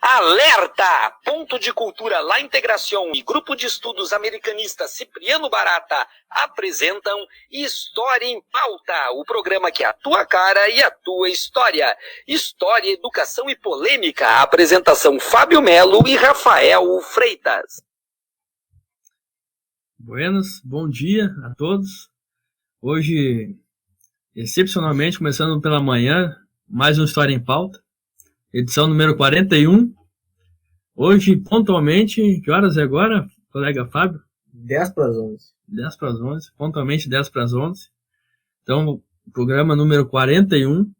Alerta! Ponto de Cultura La Integração e Grupo de Estudos Americanista Cipriano Barata apresentam História em Pauta, o programa que é a tua cara e a tua história. História, educação e polêmica. A apresentação Fábio Melo e Rafael Freitas. Buenas, bom dia a todos. Hoje, excepcionalmente, começando pela manhã, mais um História em Pauta. Edição número 41. Hoje, pontualmente, que horas é agora, colega Fábio? 10 para as 11. 10 para as 11, pontualmente 10 para as 11. Então, programa número 41,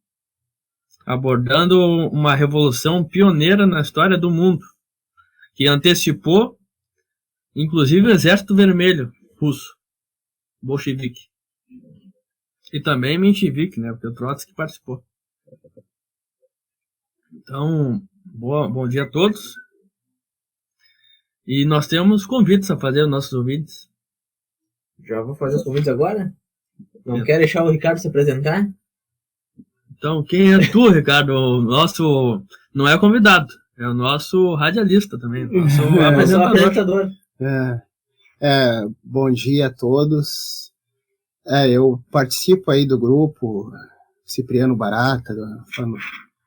abordando uma revolução pioneira na história do mundo, que antecipou, inclusive, o Exército Vermelho russo, bolchevique. E também menchevique, né, porque o Trotsky participou. Então, bom dia a todos. E nós temos convites a fazer aos nossos ouvintes. Já vou fazer os convites agora? Não quer deixar o Ricardo se apresentar? Então, quem é tu, Ricardo? O nosso não é convidado, é o nosso radialista também, nosso apresentador. Bom dia a todos. Eu participo aí do grupo Cipriano Barata,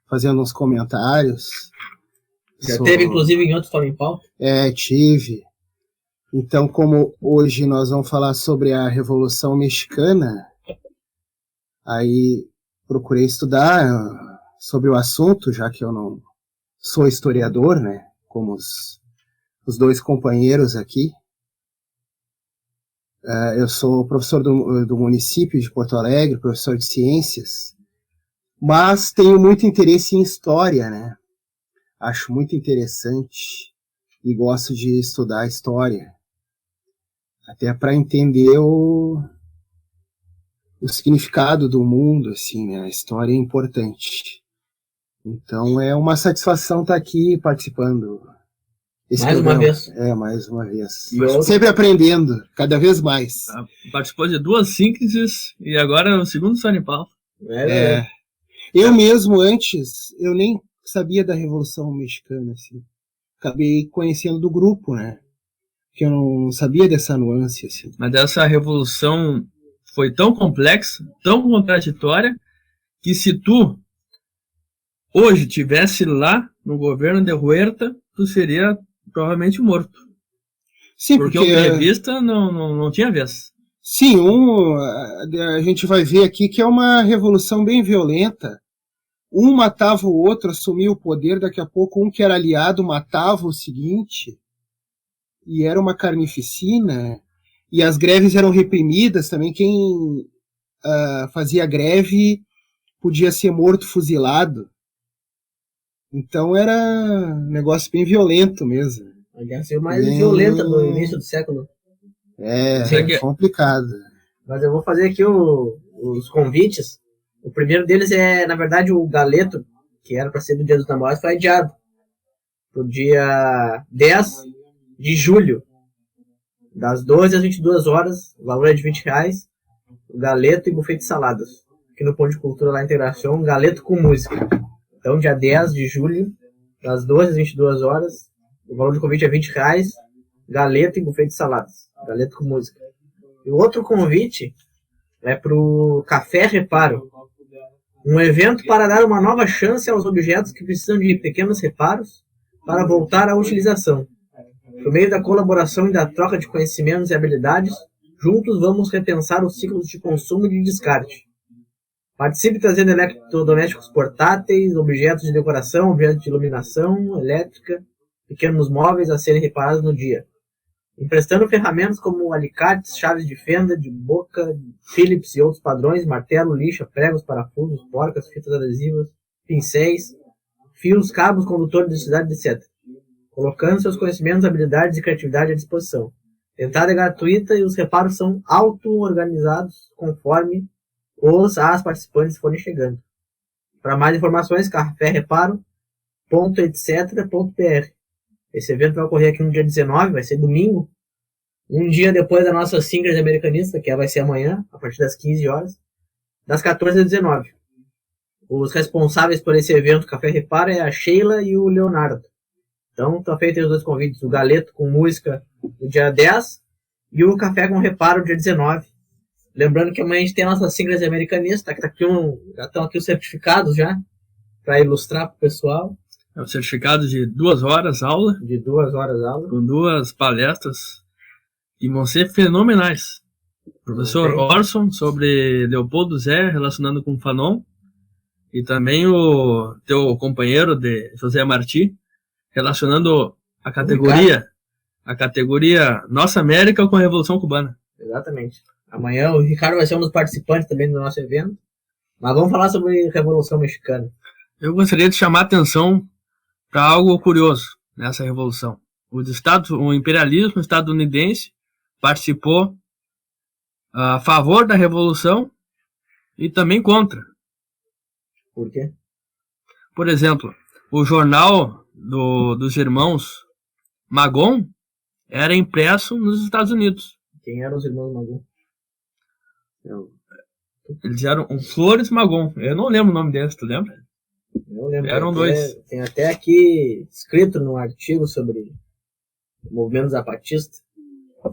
fazendo uns comentários. Teve, inclusive, em outro História em Pauta? Tive. Então, como hoje nós vamos falar sobre a Revolução Mexicana, aí procurei estudar sobre o assunto, já que eu não sou historiador, né, como os dois companheiros aqui. Eu sou professor do município de Porto Alegre, professor de ciências, mas tenho muito interesse em história, né? Acho muito interessante e gosto de estudar história, até para entender o significado do mundo, assim, né? A história é importante. Então é uma satisfação estar aqui participando. Mais uma vez. Mais uma vez. Sempre aprendendo, cada vez mais. Participou de 2 sínteses e agora é o segundo História em Pauta. Eu mesmo, antes, eu nem sabia da Revolução Mexicana, assim. Acabei conhecendo do grupo, né? Que eu não sabia dessa nuance, assim. Mas essa revolução foi tão complexa, tão contraditória, que se tu hoje tivesse lá no governo de Huerta, tu seria provavelmente morto. Sim, porque o grevista não tinha vez. Sim, a gente vai ver aqui que é uma revolução bem violenta. Um matava o outro, assumia o poder, daqui a pouco um que era aliado matava o seguinte, e era uma carnificina, e as greves eram reprimidas também. Quem fazia greve podia ser morto, fuzilado. Então era um negócio bem violento mesmo. A guerra ser mais violenta no início do século. Complicado. Mas eu vou fazer aqui os convites. O primeiro deles é, na verdade, o Galeto, que era para ser do Dia dos Namorados, foi adiado pro dia 10 de julho, das 12 às 22 horas, o valor é de R$20, o Galeto e buffet de saladas. Aqui no Ponto de Cultura La Integração, Galeto com música. Então, dia 10 de julho, das 12 às 22 horas, o valor do convite é R$20, Galeto e buffet de saladas. Galeto com música. E o outro convite é pro Café Reparo, um evento para dar uma nova chance aos objetos que precisam de pequenos reparos para voltar à utilização. Por meio da colaboração e da troca de conhecimentos e habilidades, juntos vamos repensar os ciclos de consumo e de descarte. Participe trazendo eletrodomésticos portáteis, objetos de decoração, objetos de iluminação elétrica, pequenos móveis a serem reparados no dia. Emprestando ferramentas como alicates, chaves de fenda, de boca, Phillips e outros padrões, martelo, lixa, pregos, parafusos, porcas, fitas adesivas, pincéis, fios, cabos, condutores de eletricidade, etc. Colocando seus conhecimentos, habilidades e criatividade à disposição. A entrada é gratuita e os reparos são auto-organizados conforme as participantes forem chegando. Para mais informações, caféreparo.etc.br. Esse evento vai ocorrer aqui no dia 19, vai ser domingo, um dia depois da nossa Síncrase Americanista, que vai ser amanhã, a partir das 15 horas, das 14 às 19. Os responsáveis por esse evento Café Reparo é a Sheila e o Leonardo. Então, estão feitos os dois convites, o Galeto com música no dia 10 e o Café com Reparo no dia 19. Lembrando que amanhã a gente tem a nossa Singles Americanista, que tá aqui já estão aqui os certificados já, para ilustrar para o pessoal. É um certificado de 2 horas aula. De 2 horas aula. Com 2 palestras que vão ser fenomenais. Professor Orson sobre Leopoldo Zé, relacionando com Fanon. E também o teu companheiro de José Martí, relacionando a categoria Nossa América com a Revolução Cubana. Exatamente. Amanhã o Ricardo vai ser um dos participantes também do nosso evento. Mas vamos falar sobre a Revolução Mexicana. Eu gostaria de chamar a atenção para algo curioso nessa revolução. O imperialismo estadunidense participou a favor da revolução e também contra. Por quê? Por exemplo, o jornal dos irmãos Magon era impresso nos Estados Unidos. Quem eram os irmãos Magon? Eles eram Flores Magon. Eu não lembro o nome deles, tu lembra? Eu lembro. Eram 2. Tem até aqui escrito num artigo sobre o movimento zapatista.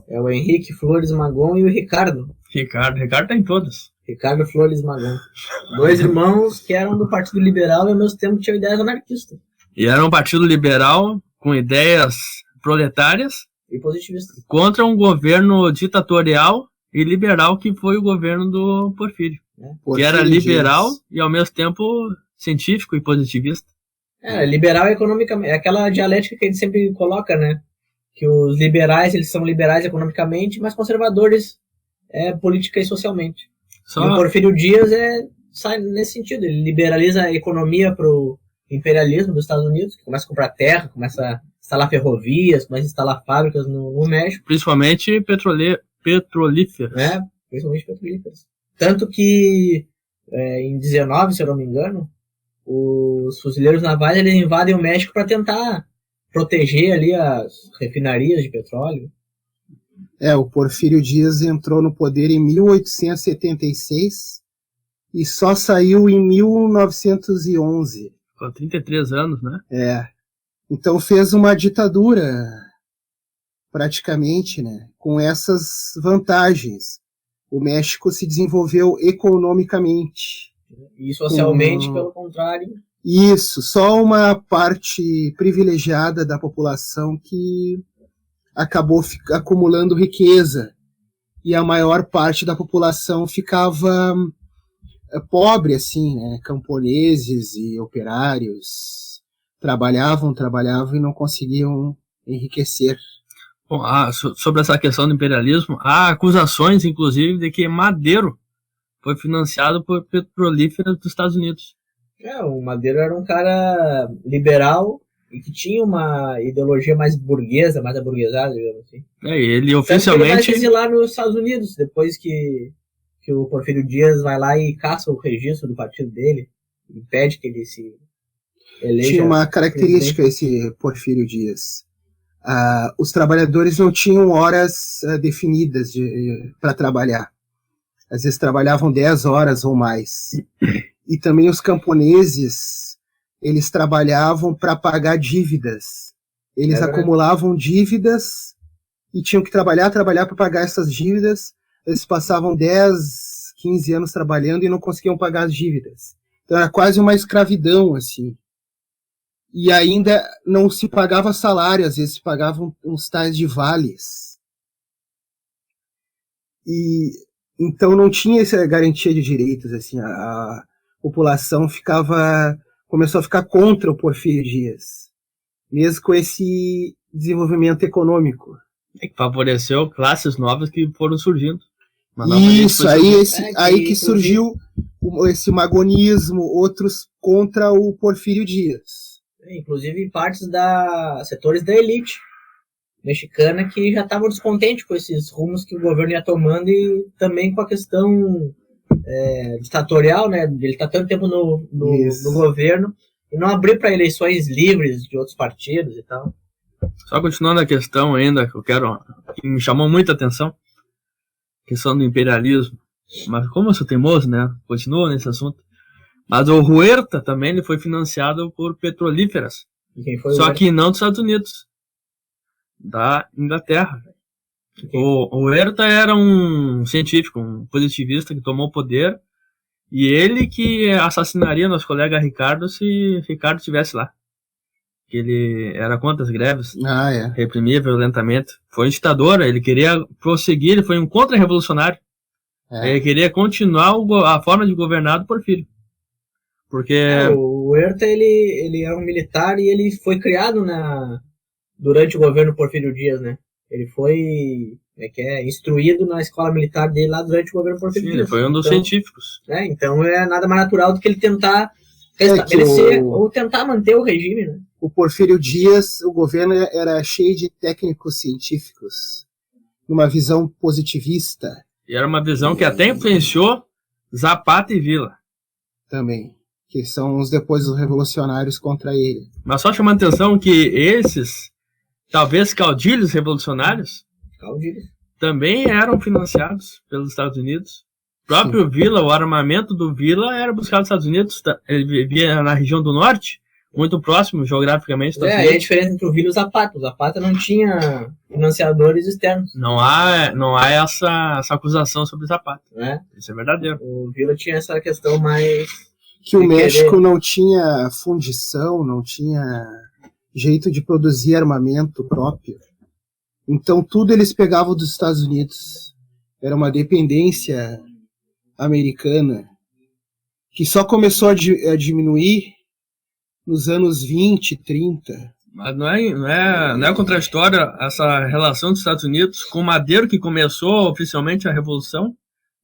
É o Henrique Flores Magon e o Ricardo. Ricardo tá em todas. Ricardo Flores Magon. 2 irmãos que eram do Partido Liberal e ao mesmo tempo tinham ideias anarquistas. E era um partido liberal com ideias proletárias e positivistas. Contra um governo ditatorial e liberal que foi o governo do Porfírio. Que era liberal e ao mesmo tempo científico e positivista. Liberal economicamente. É aquela dialética que a gente sempre coloca, né? Que os liberais, eles são liberais economicamente, mas conservadores política e socialmente. E o Porfírio Dias sai nesse sentido. Ele liberaliza a economia para o imperialismo dos Estados Unidos, que começa a comprar terra, começa a instalar ferrovias, começa a instalar fábricas no México. Principalmente petrolíferas. Principalmente petrolíferas. Tanto que em 19, se eu não me engano, os fuzileiros navais eles invadem o México para tentar proteger ali as refinarias de petróleo. O Porfírio Dias entrou no poder em 1876 e só saiu em 1911. Com 33 anos, né? Então fez uma ditadura, praticamente, né? Com essas vantagens. O México se desenvolveu economicamente. E socialmente, pelo contrário. Isso, só uma parte privilegiada da população que acabou acumulando riqueza. E a maior parte da população ficava pobre, assim, né? Camponeses e operários trabalhavam e não conseguiam enriquecer. Bom, sobre essa questão do imperialismo, há acusações, inclusive, de que Madero foi financiado por petrolíferas dos Estados Unidos. O Madero era um cara liberal e que tinha uma ideologia mais burguesa, mais aburguesada, digamos assim. Ele oficialmente... Ele vai se exilar nos Estados Unidos, depois que o Porfírio Dias vai lá e caça o registro do partido dele, e pede que ele se eleja. Tinha uma característica esse Porfírio Dias. Os trabalhadores não tinham horas definidas para trabalhar. Às vezes trabalhavam 10 horas ou mais. E também os camponeses, eles trabalhavam para pagar dívidas. Eles acumulavam dívidas e tinham que trabalhar para pagar essas dívidas. Eles passavam 10, 15 anos trabalhando e não conseguiam pagar as dívidas. Então era quase uma escravidão, assim. E ainda não se pagava salário, às vezes se pagavam uns tais de vales. E então não tinha essa garantia de direitos, assim, a população começou a ficar contra o Porfírio Dias, mesmo com esse desenvolvimento econômico. Que favoreceu classes novas que foram surgindo. Isso, aí que surgiu esse magonismo, outros contra o Porfírio Dias. Inclusive partes setores da elite mexicana que já estavam descontentes com esses rumos que o governo ia tomando e também com a questão ditatorial, né? Ele está tanto tempo no governo e não abrir para eleições livres de outros partidos e tal. Só continuando a questão ainda, que me chamou muita atenção, questão do imperialismo. Mas como eu sou teimoso, né? Continuo nesse assunto. Mas o Huerta também ele foi financiado por petrolíferas. E quem foi Só o que não dos Estados Unidos, da Inglaterra. O Huerta era um científico, um positivista que tomou o poder, e ele que assassinaria nosso colega Ricardo se Ricardo estivesse lá. Que ele era contra as greves, reprimia violentamente. Foi um ditador, ele queria prosseguir, ele foi um contra-revolucionário. Ele queria continuar a forma de governar do Porfírio. Porque... o Huerta, ele era um militar e ele foi criado durante o governo Porfírio Dias, né? Ele foi instruído na escola militar dele lá durante o governo Porfírio Dias. Ele foi um dos científicos. Então é nada mais natural do que ele tentar restabelecer ou tentar manter o regime, né? O Porfírio Dias, o governo era cheio de técnicos científicos, numa visão positivista. E era uma visão que até influenciou Zapata e Villa. Também, que são os depois os revolucionários contra ele. Mas só chamando a atenção que esses, talvez caudilhos revolucionários, também eram financiados pelos Estados Unidos. O próprio Villa, o armamento do Villa era buscado nos Estados Unidos. Ele vivia na região do norte, muito próximo geograficamente. Aí a diferença entre o Villa e o Zapata. O Zapata não tinha financiadores externos. Não há essa acusação sobre o Zapata. Isso é verdadeiro. O Villa tinha essa questão mais... Que o México não tinha fundição, não tinha jeito de produzir armamento próprio. Então tudo eles pegavam dos Estados Unidos. Era uma dependência americana que só começou a diminuir nos anos 20, 30. Mas não é contraditória essa relação dos Estados Unidos com Madero, que começou oficialmente a Revolução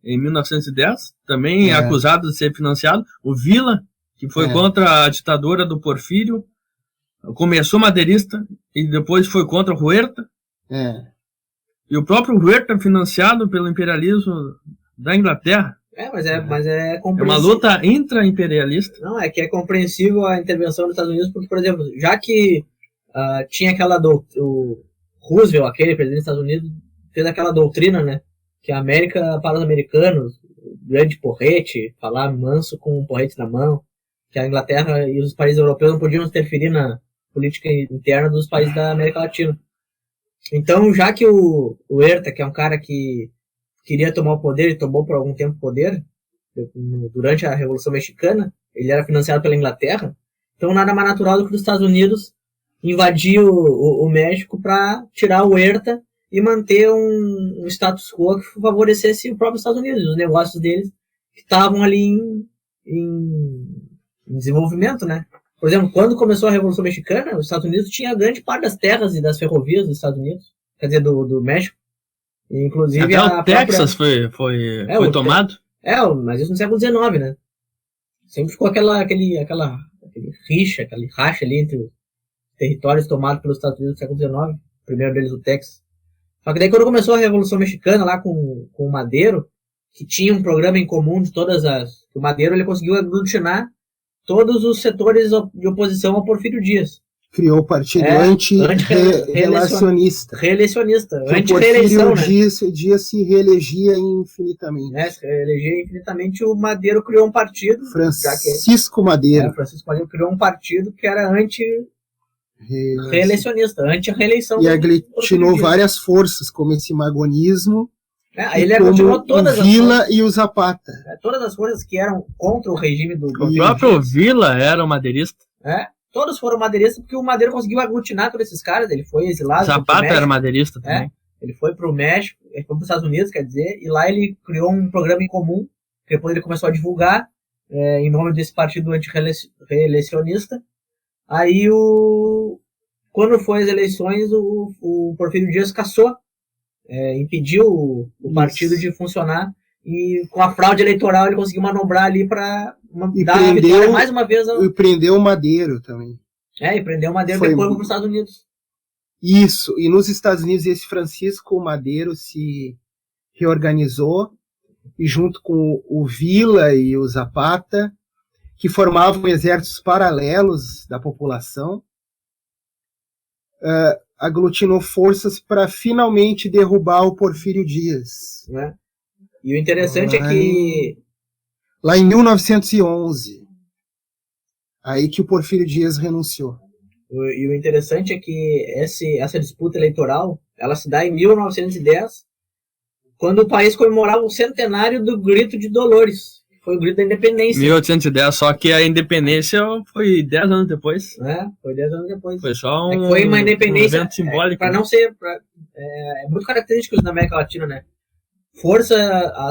em 1910, também acusado de ser financiado. O Villa, que foi contra a ditadura do Porfírio, começou madeirista e depois foi contra o Huerta. E o próprio Huerta financiado pelo imperialismo da Inglaterra. Mas é compreensível. É uma luta intra-imperialista. Não, é que é compreensível a intervenção dos Estados Unidos, porque, por exemplo, já que tinha o Roosevelt, aquele presidente dos Estados Unidos, fez aquela doutrina, né, que a América para os americanos, grande porrete, falar manso com um porrete na mão, que a Inglaterra e os países europeus não podiam interferir na política interna dos países da América Latina. Então, já que o Huerta, que é um cara que queria tomar o poder e tomou por algum tempo o poder, durante a Revolução Mexicana, ele era financiado pela Inglaterra, então nada mais natural do que os Estados Unidos invadir o México para tirar o Huerta e manter um status quo que favorecesse o próprio Estados Unidos, os negócios deles que estavam ali em desenvolvimento, né? Por exemplo, quando começou a Revolução Mexicana, os Estados Unidos tinha grande parte das terras e das ferrovias dos Estados Unidos, quer dizer, do México. Inclusive até o Texas foi tomado. Mas isso no século XIX, né? Sempre ficou aquele racha ali entre os territórios tomados pelos Estados Unidos no século XIX, o primeiro deles o Texas. Só que daí quando começou a Revolução Mexicana lá com o Madero, que tinha um programa em comum de o Madero ele conseguiu aglutinar todos os setores de oposição ao Porfírio Dias. Criou o partido anti-reeleicionista. Anti-reeleição, né? Dias se reelegia infinitamente. Se reelegia infinitamente, o Madero criou um partido. Francisco Madero. Francisco Madero criou um partido que era anti-reeleicionista, anti-reeleição. E aglutinou várias forças, como esse magonismo. Ele aglutinou todas o Villa e o Zapata. Todas as forças que eram contra o regime do O próprio Villa era um madeirista. Todos foram madeiristas, porque o Madero conseguiu aglutinar todos esses caras. Ele foi exilado. Zapata era madeirista também. Ele foi para o México, ele foi para os Estados Unidos, quer dizer, e lá ele criou um programa em comum, que depois ele começou a divulgar, em nome desse partido anti-reeleicionista. Aí, quando foi as eleições, o Porfírio Dias cassou, impediu o partido de funcionar, e com a fraude eleitoral ele conseguiu manobrar ali para dar a vitória mais uma vez. E prendeu o Madero também. E prendeu o Madero depois para os Estados Unidos. Isso, e nos Estados Unidos esse Francisco Madero se reorganizou, e junto com o Villa e o Zapata, que formavam exércitos paralelos da população, aglutinou forças para finalmente derrubar o Porfírio Dias. E o interessante é que... Lá em 1911, aí que o Porfírio Dias renunciou. E o interessante é que essa disputa eleitoral, ela se dá em 1910, quando o país comemorava o centenário do Grito de Dolores, que foi o Grito da Independência. 1810, só que a independência foi 10 anos depois. Foi 10 anos depois. Foi só foi uma independência, evento simbólico. Para não ser... é muito característico da América Latina, né?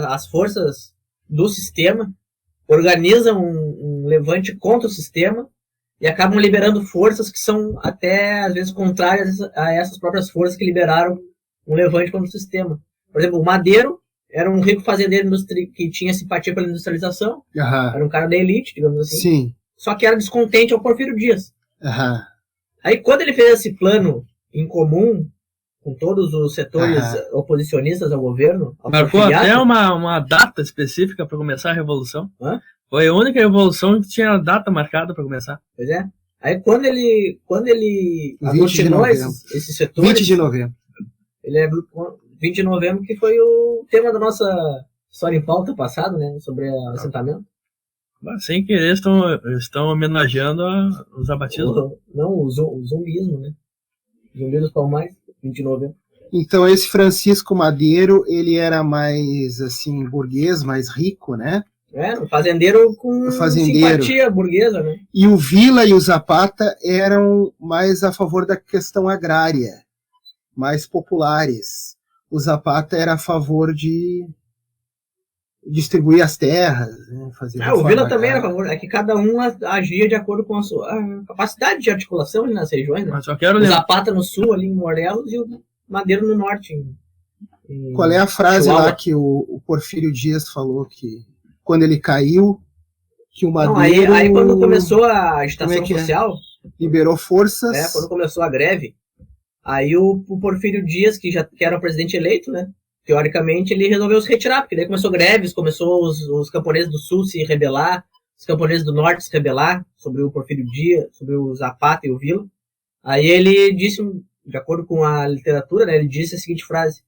As forças do sistema organizam um levante contra o sistema e acabam liberando forças que são até, às vezes, contrárias a essas próprias forças que liberaram um levante contra o sistema. Por exemplo, o Madeiro era um rico fazendeiro que tinha simpatia pela industrialização, era um cara da elite, digamos assim. Sim. Só que era descontente ao Porfírio Dias. Aí, quando ele fez esse plano em comum com todos os setores oposicionistas ao governo, marcou até uma data específica para começar a Revolução. Foi a única revolução que tinha data marcada para começar. Pois é. Aí quando ele aglutinou esses setores... 20 de novembro. Ele é 20 de novembro, que foi o tema da nossa história em pauta passado, né? Sobre o assentamento. Sem querer, estão homenageando os abatidos. Não, o zumbismo, né? Zumbi dos Palmares, 20 de novembro. Então esse Francisco Madeiro, ele era mais, assim, burguês, mais rico, né? Um fazendeiro com simpatia burguesa, né? E o Vila e o Zapata eram mais a favor da questão agrária, mais populares. O Zapata era a favor de distribuir as terras, né? O Vila também era a favor, é que cada um agia de acordo com a sua capacidade de articulação ali nas regiões, né? Mas só quero o Zapata no sul, ali em Morelos, e o Madeiro no norte. Qual é a frase lá que o Porfírio Dias falou, que quando ele caiu, que o Madeiro... Aí quando começou a agitação social... Liberou forças... quando começou a greve, aí o Porfírio Dias, que era o presidente eleito, né? Teoricamente, ele resolveu se retirar, porque daí começou greves, começou os camponeses do sul se rebelar, os camponeses do norte se rebelar sobre o Porfírio Dias, sobre o Zapata e o Vila. Aí ele disse, de acordo com a literatura, né, ele disse a seguinte frase,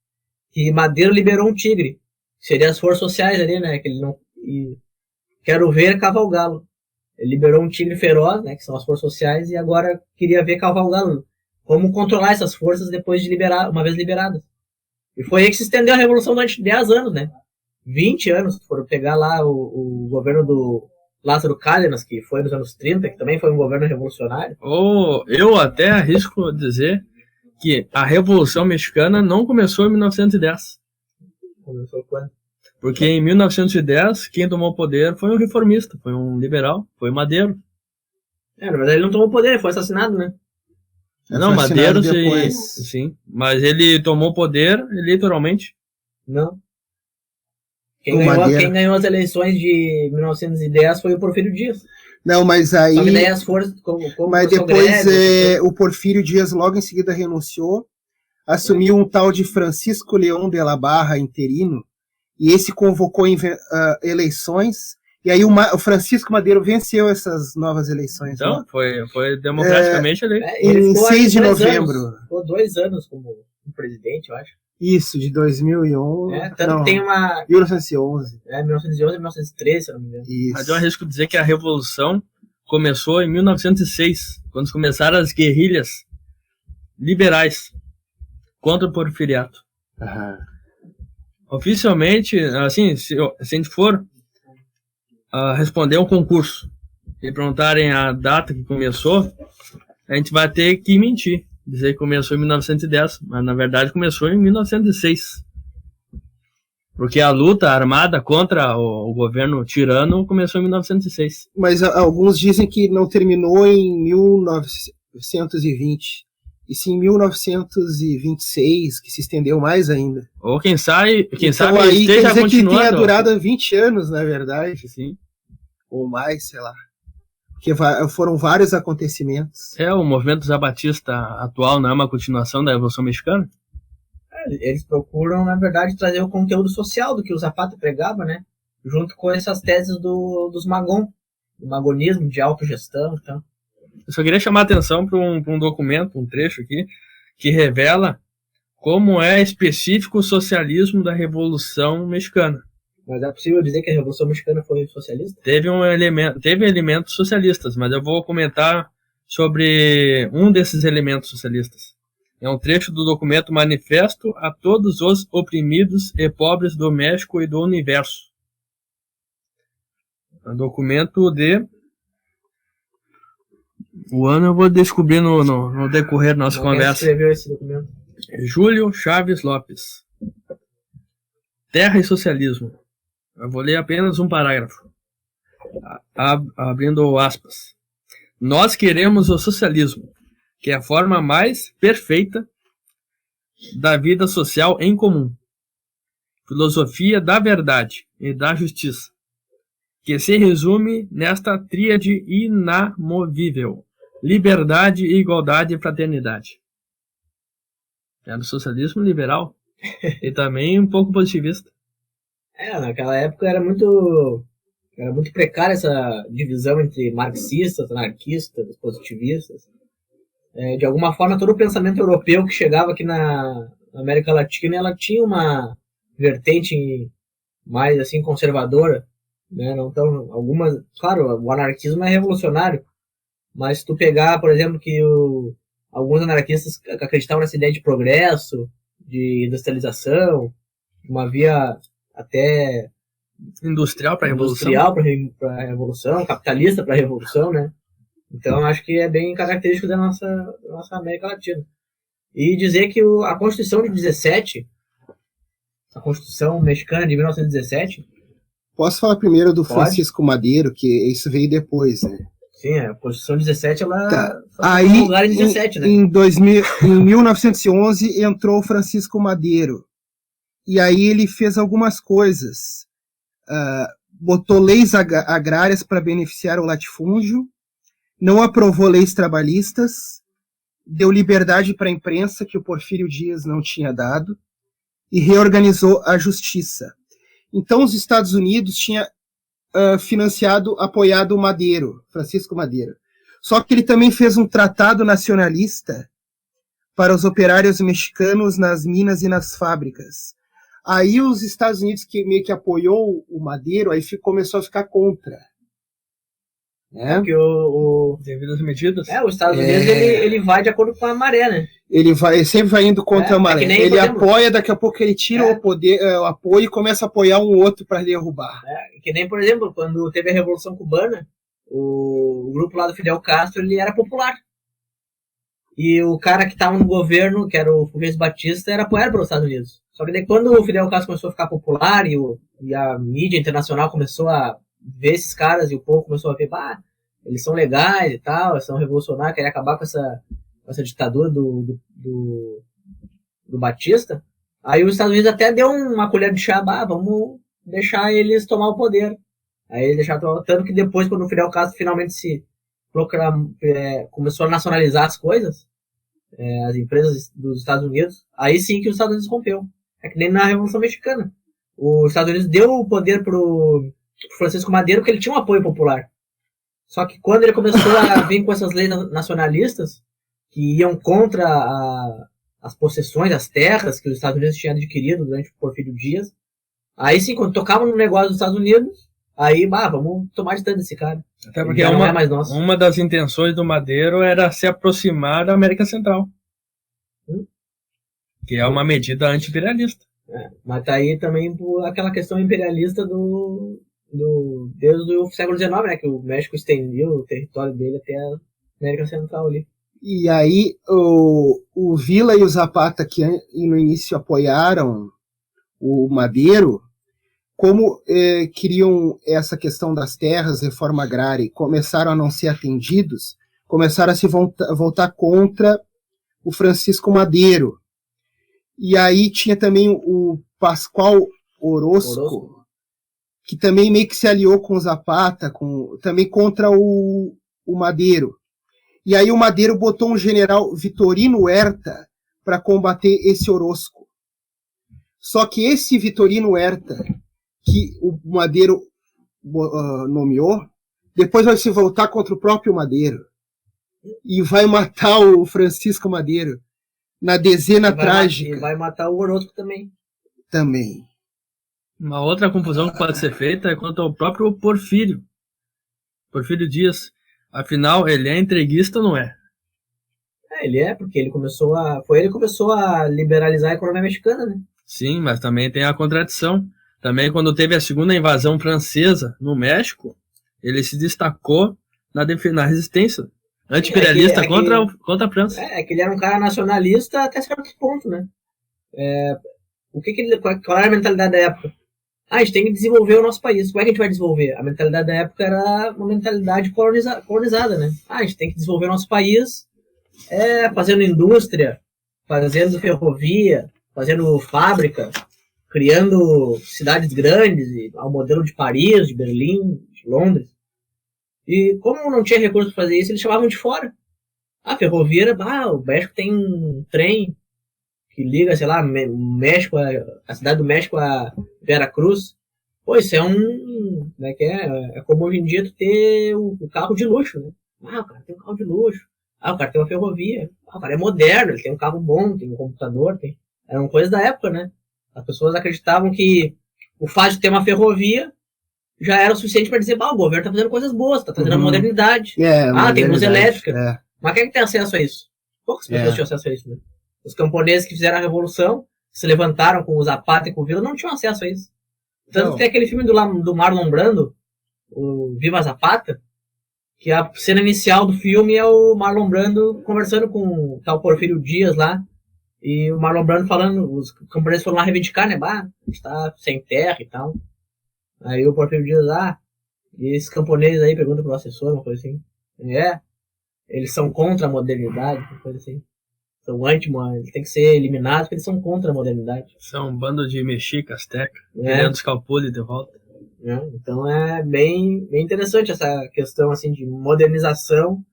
que Madeiro liberou um tigre, que seria as forças sociais ali, né, que ele não... E quero ver cavalgá-lo. Ele liberou um tigre feroz, né, que são as forças sociais, e agora queria ver cavalgá-lo. Como controlar essas forças depois de uma vez liberadas. E foi aí que se estendeu a Revolução durante 10 anos, né? 20 anos, foram pegar lá o governo do Lázaro Cárdenas, que foi nos anos 30, que também foi um governo revolucionário. Eu até arrisco dizer que a Revolução Mexicana não começou em 1910. Começou quando? Porque em 1910, quem tomou o poder foi um reformista, foi um liberal, foi Madeiro. Na verdade ele não tomou o poder, ele foi assassinado, né? Não, Madeiro, sim. Mas ele tomou o poder eleitoralmente. Não. Quem ganhou as eleições de 1910 foi o Porfírio Dias. Não, mas aí... Só que daí as forças... mas depois o Porfírio Dias logo em seguida renunciou, assumiu um tal de Francisco León de la Barra, interino, e esse convocou eleições, e aí o Francisco Madeiro venceu essas novas eleições. Então, né? foi democraticamente eleito. Em 6 de novembro. Ficou 2 anos como presidente, eu acho. Isso, de 2001. Tanto que tem uma... 1911. 1911 e 1913, se eu não me engano. Isso. Mas eu arrisco dizer que a Revolução começou em 1906, quando começaram as guerrilhas liberais contra o porfiriato. Oficialmente, assim, se a gente for responder um concurso e perguntarem a data que começou, a gente vai ter que mentir, dizer que começou em 1910, mas na verdade começou em 1906. Porque a luta armada contra o governo tirano começou em 1906. Mas alguns dizem que não terminou em 1920, e sim em 1926, que se estendeu mais ainda. Ou quem sabe aí esteja quer dizer continuando. Que tenha durado 20 anos, na verdade. Sim. Ou mais, sei lá. Porque foram vários acontecimentos. O movimento zabatista atual não é uma continuação da Revolução Mexicana? Eles procuram, na verdade, trazer o conteúdo social do que o Zapata pregava, né? Junto com essas teses dos Magón, do magonismo, de autogestão. Então. Eu só queria chamar a atenção para um documento, um trecho aqui, que revela como é específico o socialismo da Revolução Mexicana. Mas é possível dizer que a Revolução Mexicana foi socialista? Teve elementos socialistas, mas eu vou comentar sobre um desses elementos socialistas. É um trecho do documento Manifesto a Todos os Oprimidos e Pobres do México e do Universo. É um documento de... O ano eu vou descobrir no decorrer da nossa conversa. Escreveu esse documento? Júlio Chaves Lopes. Terra e Socialismo. Eu vou ler apenas um parágrafo. Abrindo aspas. Nós queremos o socialismo, que é a forma mais perfeita da vida social em comum. Filosofia da verdade e da justiça, que se resume nesta tríade inamovível: liberdade, igualdade e fraternidade. É do socialismo liberal e também um pouco positivista. Naquela época era muito precária essa divisão entre marxistas, anarquistas, positivistas. De alguma forma, todo o pensamento europeu que chegava aqui na América Latina, ela tinha uma vertente mais assim conservadora, né? Não tão, algumas, claro, o anarquismo é revolucionário, mas se tu pegar, por exemplo, que alguns anarquistas acreditavam nessa ideia de progresso, de industrialização, uma via até industrial para a revolução, capitalista para a revolução, né? Então acho que é bem característico da nossa América Latina. E dizer que a Constituição de 17, a Constituição mexicana de 1917... Posso falar primeiro do Francisco Madeiro, que isso veio depois, né? Sim, a Constituição 17, ela aí, foi lugar em 17, né? Em 1911 entrou o Francisco Madeiro. E aí ele fez algumas coisas. Botou leis agrárias para beneficiar o latifúndio, não aprovou leis trabalhistas, deu liberdade para a imprensa, que o Porfírio Dias não tinha dado, e reorganizou a justiça. Então os Estados Unidos tinham apoiado o Madeiro, Francisco Madeiro. Só que ele também fez um tratado nacionalista para os operários mexicanos nas minas e nas fábricas. Aí os Estados Unidos, que meio que apoiou o Madeiro, aí começou a ficar contra. Né? Porque devido às medidas. Os Estados Unidos ele vai de acordo com a maré, né? Ele sempre vai indo contra a maré. Ele apoia, daqui a pouco ele tira o apoio e começa a apoiar um outro para derrubar. Que nem, por exemplo, quando teve a Revolução Cubana, o grupo lá do Fidel Castro, ele era popular. E o cara que estava no governo, que era o Fulgencio Batista, era apoiado pelos Estados Unidos. Só que daí, quando o Fidel Castro começou a ficar popular e a mídia internacional começou a ver esses caras e o povo começou a ver, eles são legais e tal, eles são revolucionários, querem acabar com essa ditadura do Batista, aí os Estados Unidos até deu uma colher de chá, vamos deixar eles tomar o poder. Aí eles deixaram, tanto que depois, quando o Fidel Castro finalmente começou a nacionalizar as coisas, as empresas dos Estados Unidos, aí sim que os Estados Unidos rompeu. É que nem na Revolução Mexicana. Os Estados Unidos deu o poder pro Francisco Madeiro porque ele tinha um apoio popular. Só que quando ele começou a vir com essas leis nacionalistas que iam contra as possessões, as terras que os Estados Unidos tinham adquirido durante o Porfírio Dias, aí sim, quando tocavam no negócio dos Estados Unidos, aí, vamos tomar distância desse cara. Até porque uma das intenções do Madeiro era se aproximar da América Central. Que é uma medida anti-imperialista. Mas tá aí também aquela questão imperialista desde o século XIX, né? Que o México estendeu o território dele até a América Central ali. E aí o Villa e o Zapata, que no início apoiaram o Madeiro, como queriam essa questão das terras, reforma agrária, e começaram a não ser atendidos, começaram a se voltar contra o Francisco Madeiro. E aí tinha também o Pascoal Orozco, que também meio que se aliou com o Zapata, também contra o Madeiro. E aí o Madeiro botou um general Vitorino Huerta para combater esse Orozco. Só que esse Vitorino Huerta, que o Madeiro nomeou, depois vai se voltar contra o próprio Madeiro. E vai matar o Francisco Madeiro na dezena trágica. E vai matar o Orozco também. Também. Uma outra confusão que pode ser feita é quanto ao próprio Porfírio Dias. Afinal, ele é entreguista ou não é? Ele é, porque ele começou a liberalizar a economia mexicana, né? Sim, mas também tem a contradição. Também quando teve a segunda invasão francesa no México, ele se destacou na resistência anti-imperialista contra a França. É que ele era um cara nacionalista até certo ponto, né? Qual era a mentalidade da época? A gente tem que desenvolver o nosso país. Como é que a gente vai desenvolver? A mentalidade da época era uma mentalidade colonizada, né? A gente tem que desenvolver o nosso país fazendo indústria, fazendo ferrovia, fazendo fábrica, criando cidades grandes, ao modelo de Paris, de Berlim, de Londres. E como não tinha recurso para fazer isso, eles chamavam de fora. A ferrovia, o México tem um trem que liga, sei lá, México, a cidade do México a Veracruz. Pô, isso é como é que é? É como hoje em dia tu ter o carro de luxo, né? O cara tem um carro de luxo. O cara tem uma ferrovia. O cara é moderno, ele tem um carro bom, tem um computador, eram coisas da época, né? As pessoas acreditavam que o fato de ter uma ferrovia já era o suficiente para dizer, o governo tá fazendo coisas boas, tá trazendo a modernidade. Tem luz elétrica. Mas quem é que tem acesso a isso? Poucas pessoas tinham acesso a isso, né? Os camponeses que fizeram a revolução, se levantaram com o Zapata e com o Villa, não tinham acesso a isso. Tanto que tem aquele filme do Marlon Brando, o Viva Zapata, que a cena inicial do filme é o Marlon Brando conversando com o tal Porfírio Dias lá, e o Marlon Brando falando, os camponeses foram lá reivindicar, né? A gente tá sem terra e tal. Aí o Porfírio Dias, e esses camponeses aí perguntam pro assessor, uma coisa assim. Eles são contra a modernidade, uma coisa assim. São eles têm que ser eliminados porque eles são contra a modernidade. São um bando de mexica, azteca, querendo escalpolho de volta. Então é bem interessante essa questão assim, de modernização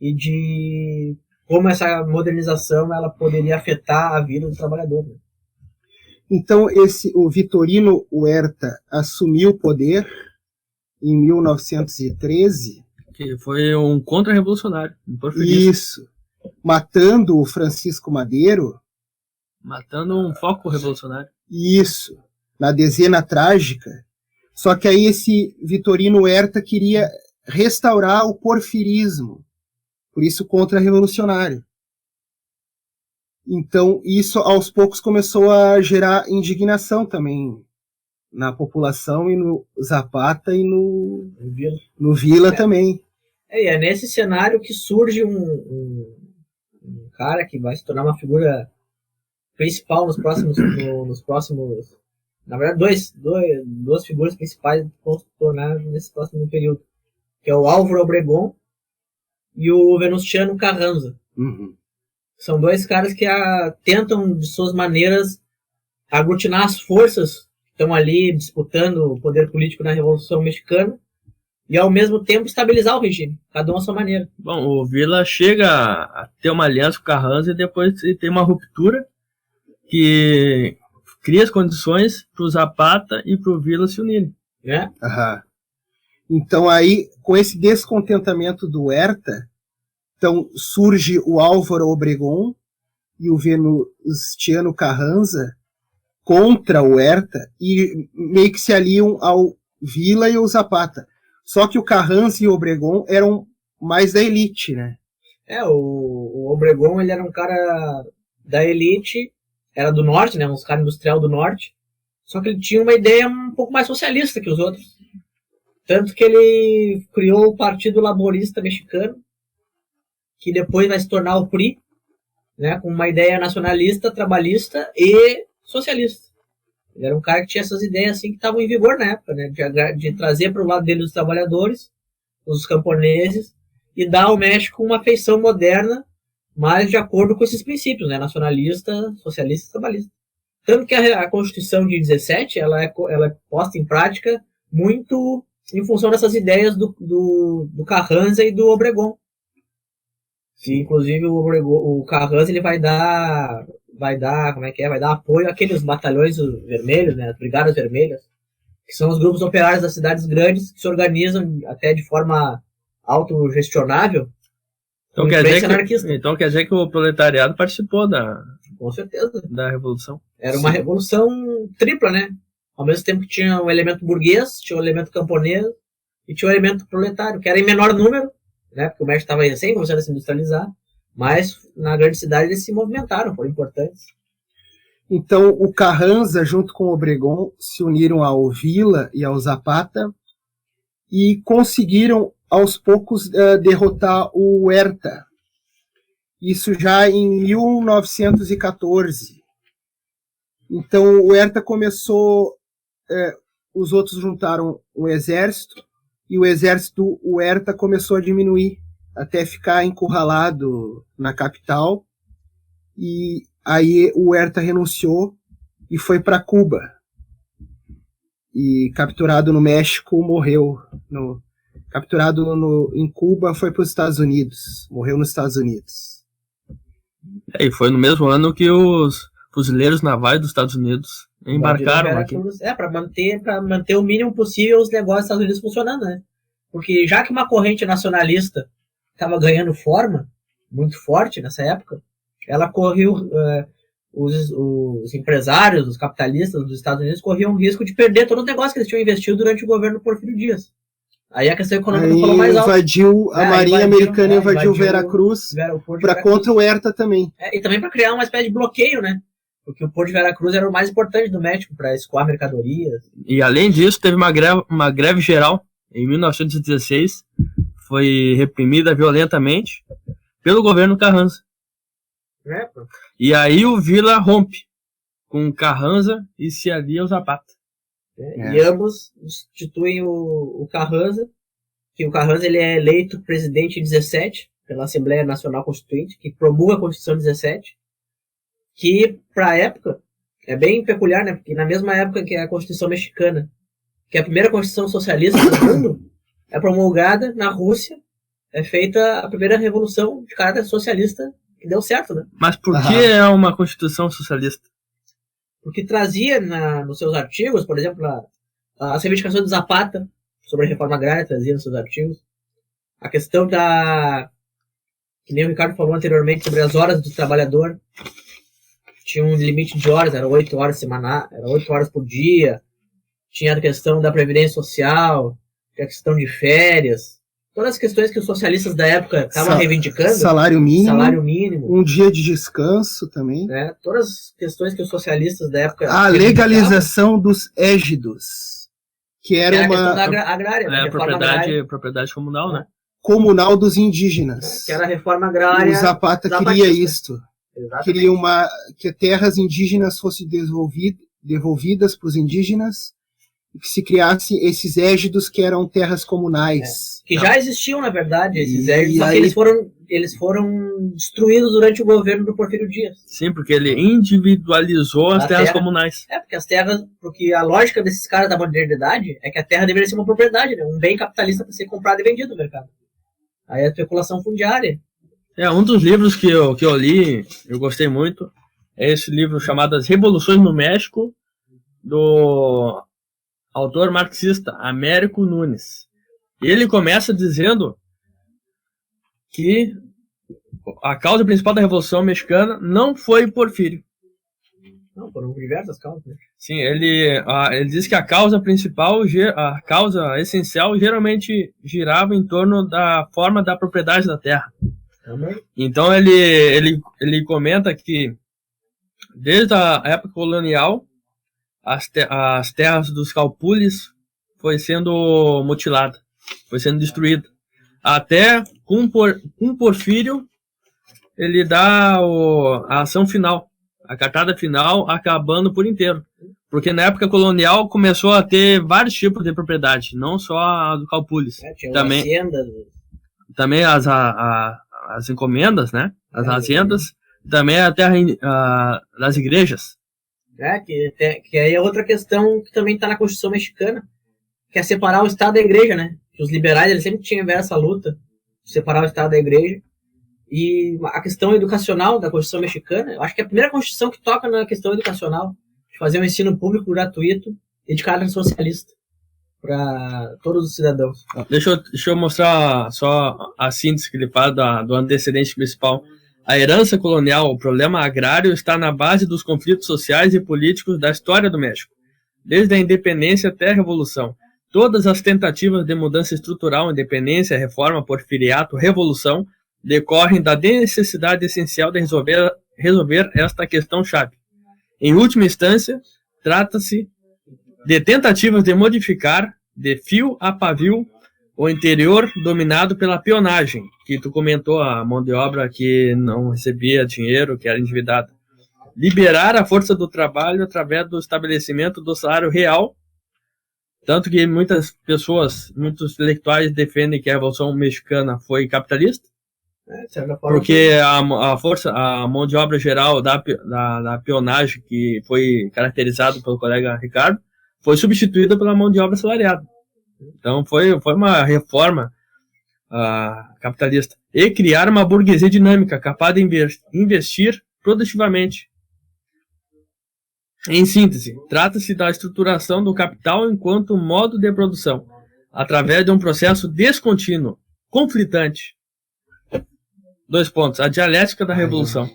e de como essa modernização ela poderia afetar a vida do trabalhador. Né? Então o Vitorino Huerta assumiu o poder em 1913. Que foi um contra-revolucionário, um porfirista. Isso. Matando o Francisco Madero. Matando um foco revolucionário. Isso. Na dezena trágica. Só que aí esse Vitorino Huerta queria restaurar o porfirismo. Por isso contra-revolucionário. Então isso aos poucos começou a gerar indignação também na população e no Zapata e no Villa também. E é nesse cenário que surge um cara que vai se tornar uma figura principal nos próximos na verdade, duas figuras principais vão se tornar nesse próximo período, que é o Álvaro Obregón e o Venustiano Carranza. São dois caras que tentam, de suas maneiras, aglutinar as forças que estão ali disputando o poder político na Revolução Mexicana e, ao mesmo tempo, estabilizar o regime, cada um à sua maneira. Bom, o Villa chega a ter uma aliança com o Carranza e depois tem uma ruptura que cria as condições para o Zapata e para o Villa se unirem. Então aí, com esse descontentamento do Huerta, então surge o Álvaro Obregón e o Venustiano Carranza contra o Huerta e meio que se aliam ao Villa e ao Zapata. Só que o Carranza e o Obregón eram mais da elite, né? O Obregón, ele era um cara da elite, era do norte, né? Um cara industrial do norte. Só que ele tinha uma ideia um pouco mais socialista que os outros. Tanto que ele criou o Partido Laborista Mexicano, que depois vai se tornar o PRI, né? Com uma ideia nacionalista, trabalhista e socialista. Ele era um cara que tinha essas ideias assim que estavam em vigor na época, né? De trazer para o lado dele os trabalhadores, os camponeses, e dar ao México uma feição moderna, mas de acordo com esses princípios, né? Nacionalista, socialista e trabalhista. Tanto que a Constituição de 17 ela é posta em prática muito em função dessas ideias do Carranza e do Obregón. E, inclusive o Carranza ele vai dar apoio àqueles batalhões vermelhos, né, as brigadas vermelhas, que são os grupos operários das cidades grandes que se organizam até de forma autogestionável. Então quer dizer que o proletariado participou com certeza, da revolução. Era uma revolução tripla, né? Ao mesmo tempo que tinha o elemento burguês, tinha o elemento camponês e tinha o elemento proletário, que era em menor número, né? Porque o México estava recém começando a se industrializar, mas na grande cidade eles se movimentaram, foram importantes. Então, o Carranza, junto com o Obregón, se uniram ao Villa e ao Zapata e conseguiram, aos poucos, derrotar o Huerta. Isso já em 1914. Então, o Huerta começou... os outros juntaram o exército, e o exército do Huerta começou a diminuir, até ficar encurralado na capital, e aí o Huerta renunciou e foi para Cuba. E capturado no México, morreu. Capturado em Cuba, foi para os Estados Unidos. Morreu nos Estados Unidos. E foi no mesmo ano que os fuzileiros navais dos Estados Unidos embarcaram aqui. Para manter o mínimo possível os negócios dos Estados Unidos funcionando, né? Porque já que uma corrente nacionalista estava ganhando forma, muito forte nessa época, ela correu, os empresários, os capitalistas dos Estados Unidos corriam o risco de perder todo o negócio que eles tinham investido durante o governo Porfírio Dias. Aí a questão econômica falou mais alto. A Marinha Americana invadiu Veracruz para contra o Huerta também. E também para criar uma espécie de bloqueio, né? Porque o Porto de Veracruz era o mais importante do México para escoar mercadorias. E além disso, teve uma greve geral em 1916, foi reprimida violentamente pelo governo Carranza. E aí o Villa rompe com Carranza e se alia ao Zapata. E ambos destituem o Carranza, que o Carranza ele é eleito presidente em 17 pela Assembleia Nacional Constituinte, que promulga a Constituição 17, que para a época é bem peculiar, né? Porque na mesma época que a Constituição Mexicana, que é a primeira Constituição socialista do mundo, é promulgada na Rússia, é feita a primeira revolução de caráter socialista que deu certo, né? Mas por que é uma Constituição socialista? Porque trazia nos seus artigos, por exemplo, as reivindicações do Zapata sobre a reforma agrária, trazia nos seus artigos. A questão que nem o Ricardo falou anteriormente, sobre as horas do trabalhador. Tinha um limite de horas, era 8 horas semanais, era 8 horas por dia. Tinha a questão da previdência social, tinha a questão de férias. Todas as questões que os socialistas da época estavam reivindicando. Salário mínimo. Um dia de descanso também. Todas as questões que os socialistas da época... A legalização dos égidos. Que era uma... A questão agrária. Propriedade comunal, né? Comunal dos indígenas. Que era a reforma agrária. O Zapata queria isto. Exatamente. Queria que terras indígenas fossem devolvidas para os indígenas e que se criassem esses égidos que eram terras comunais. Que já existiam, na verdade, esses égidos, só que eles foram destruídos durante o governo do Porfírio Dias. Sim, porque ele individualizou as terras comunais. Porque a lógica desses caras da modernidade é que a terra deveria ser uma propriedade, né? Um bem capitalista para ser comprado e vendido no mercado. Aí a especulação fundiária. Um dos livros que eu li, eu gostei muito, é esse livro chamado As Revoluções no México, do autor marxista Américo Nunes. Ele começa dizendo que a causa principal da Revolução Mexicana não foi Porfírio. Não, foram diversas causas, né? Sim, ele diz que a causa principal, a causa essencial, geralmente girava em torno da forma da propriedade da terra. Então ele comenta que desde a época colonial as terras dos caupules foi sendo mutilada, foi sendo destruída, até com Porfírio ele dá a ação final, a cartada final, acabando por inteiro, porque na época colonial começou a ter vários tipos de propriedade, não só a do caupules, também as encomendas, né? As haciendas, também a terra das igrejas. Que aí é outra questão que também está na Constituição Mexicana, que é separar o Estado da Igreja, né? Que os liberais eles sempre tinham essa luta de separar o Estado da Igreja. E a questão educacional da Constituição Mexicana, eu acho que é a primeira Constituição que toca na questão educacional, de fazer um ensino público gratuito e de caráter socialista para todos os cidadãos. Deixa eu mostrar só a síntese que ele fala do antecedente principal. A herança colonial, o problema agrário, está na base dos conflitos sociais e políticos da história do México, desde a independência até a Revolução. Todas as tentativas de mudança estrutural, independência, reforma, porfiriato, revolução, decorrem da necessidade essencial de resolver esta questão-chave. Em última instância, trata-se de tentativas de modificar, de fio a pavio, o interior dominado pela peonagem, que tu comentou, a mão de obra que não recebia dinheiro, que era endividada. Liberar a força do trabalho através do estabelecimento do salário real, tanto que muitas pessoas, muitos intelectuais defendem que a Revolução Mexicana foi capitalista, porque a mão de obra geral da peonagem, que foi caracterizado pelo colega Ricardo, foi substituída pela mão de obra assalariada. Então foi uma reforma capitalista. E criar uma burguesia dinâmica, capaz de investir produtivamente. Em síntese, trata-se da estruturação do capital enquanto modo de produção, através de um processo descontínuo, conflitante. 2 pontos. A dialética da revolução.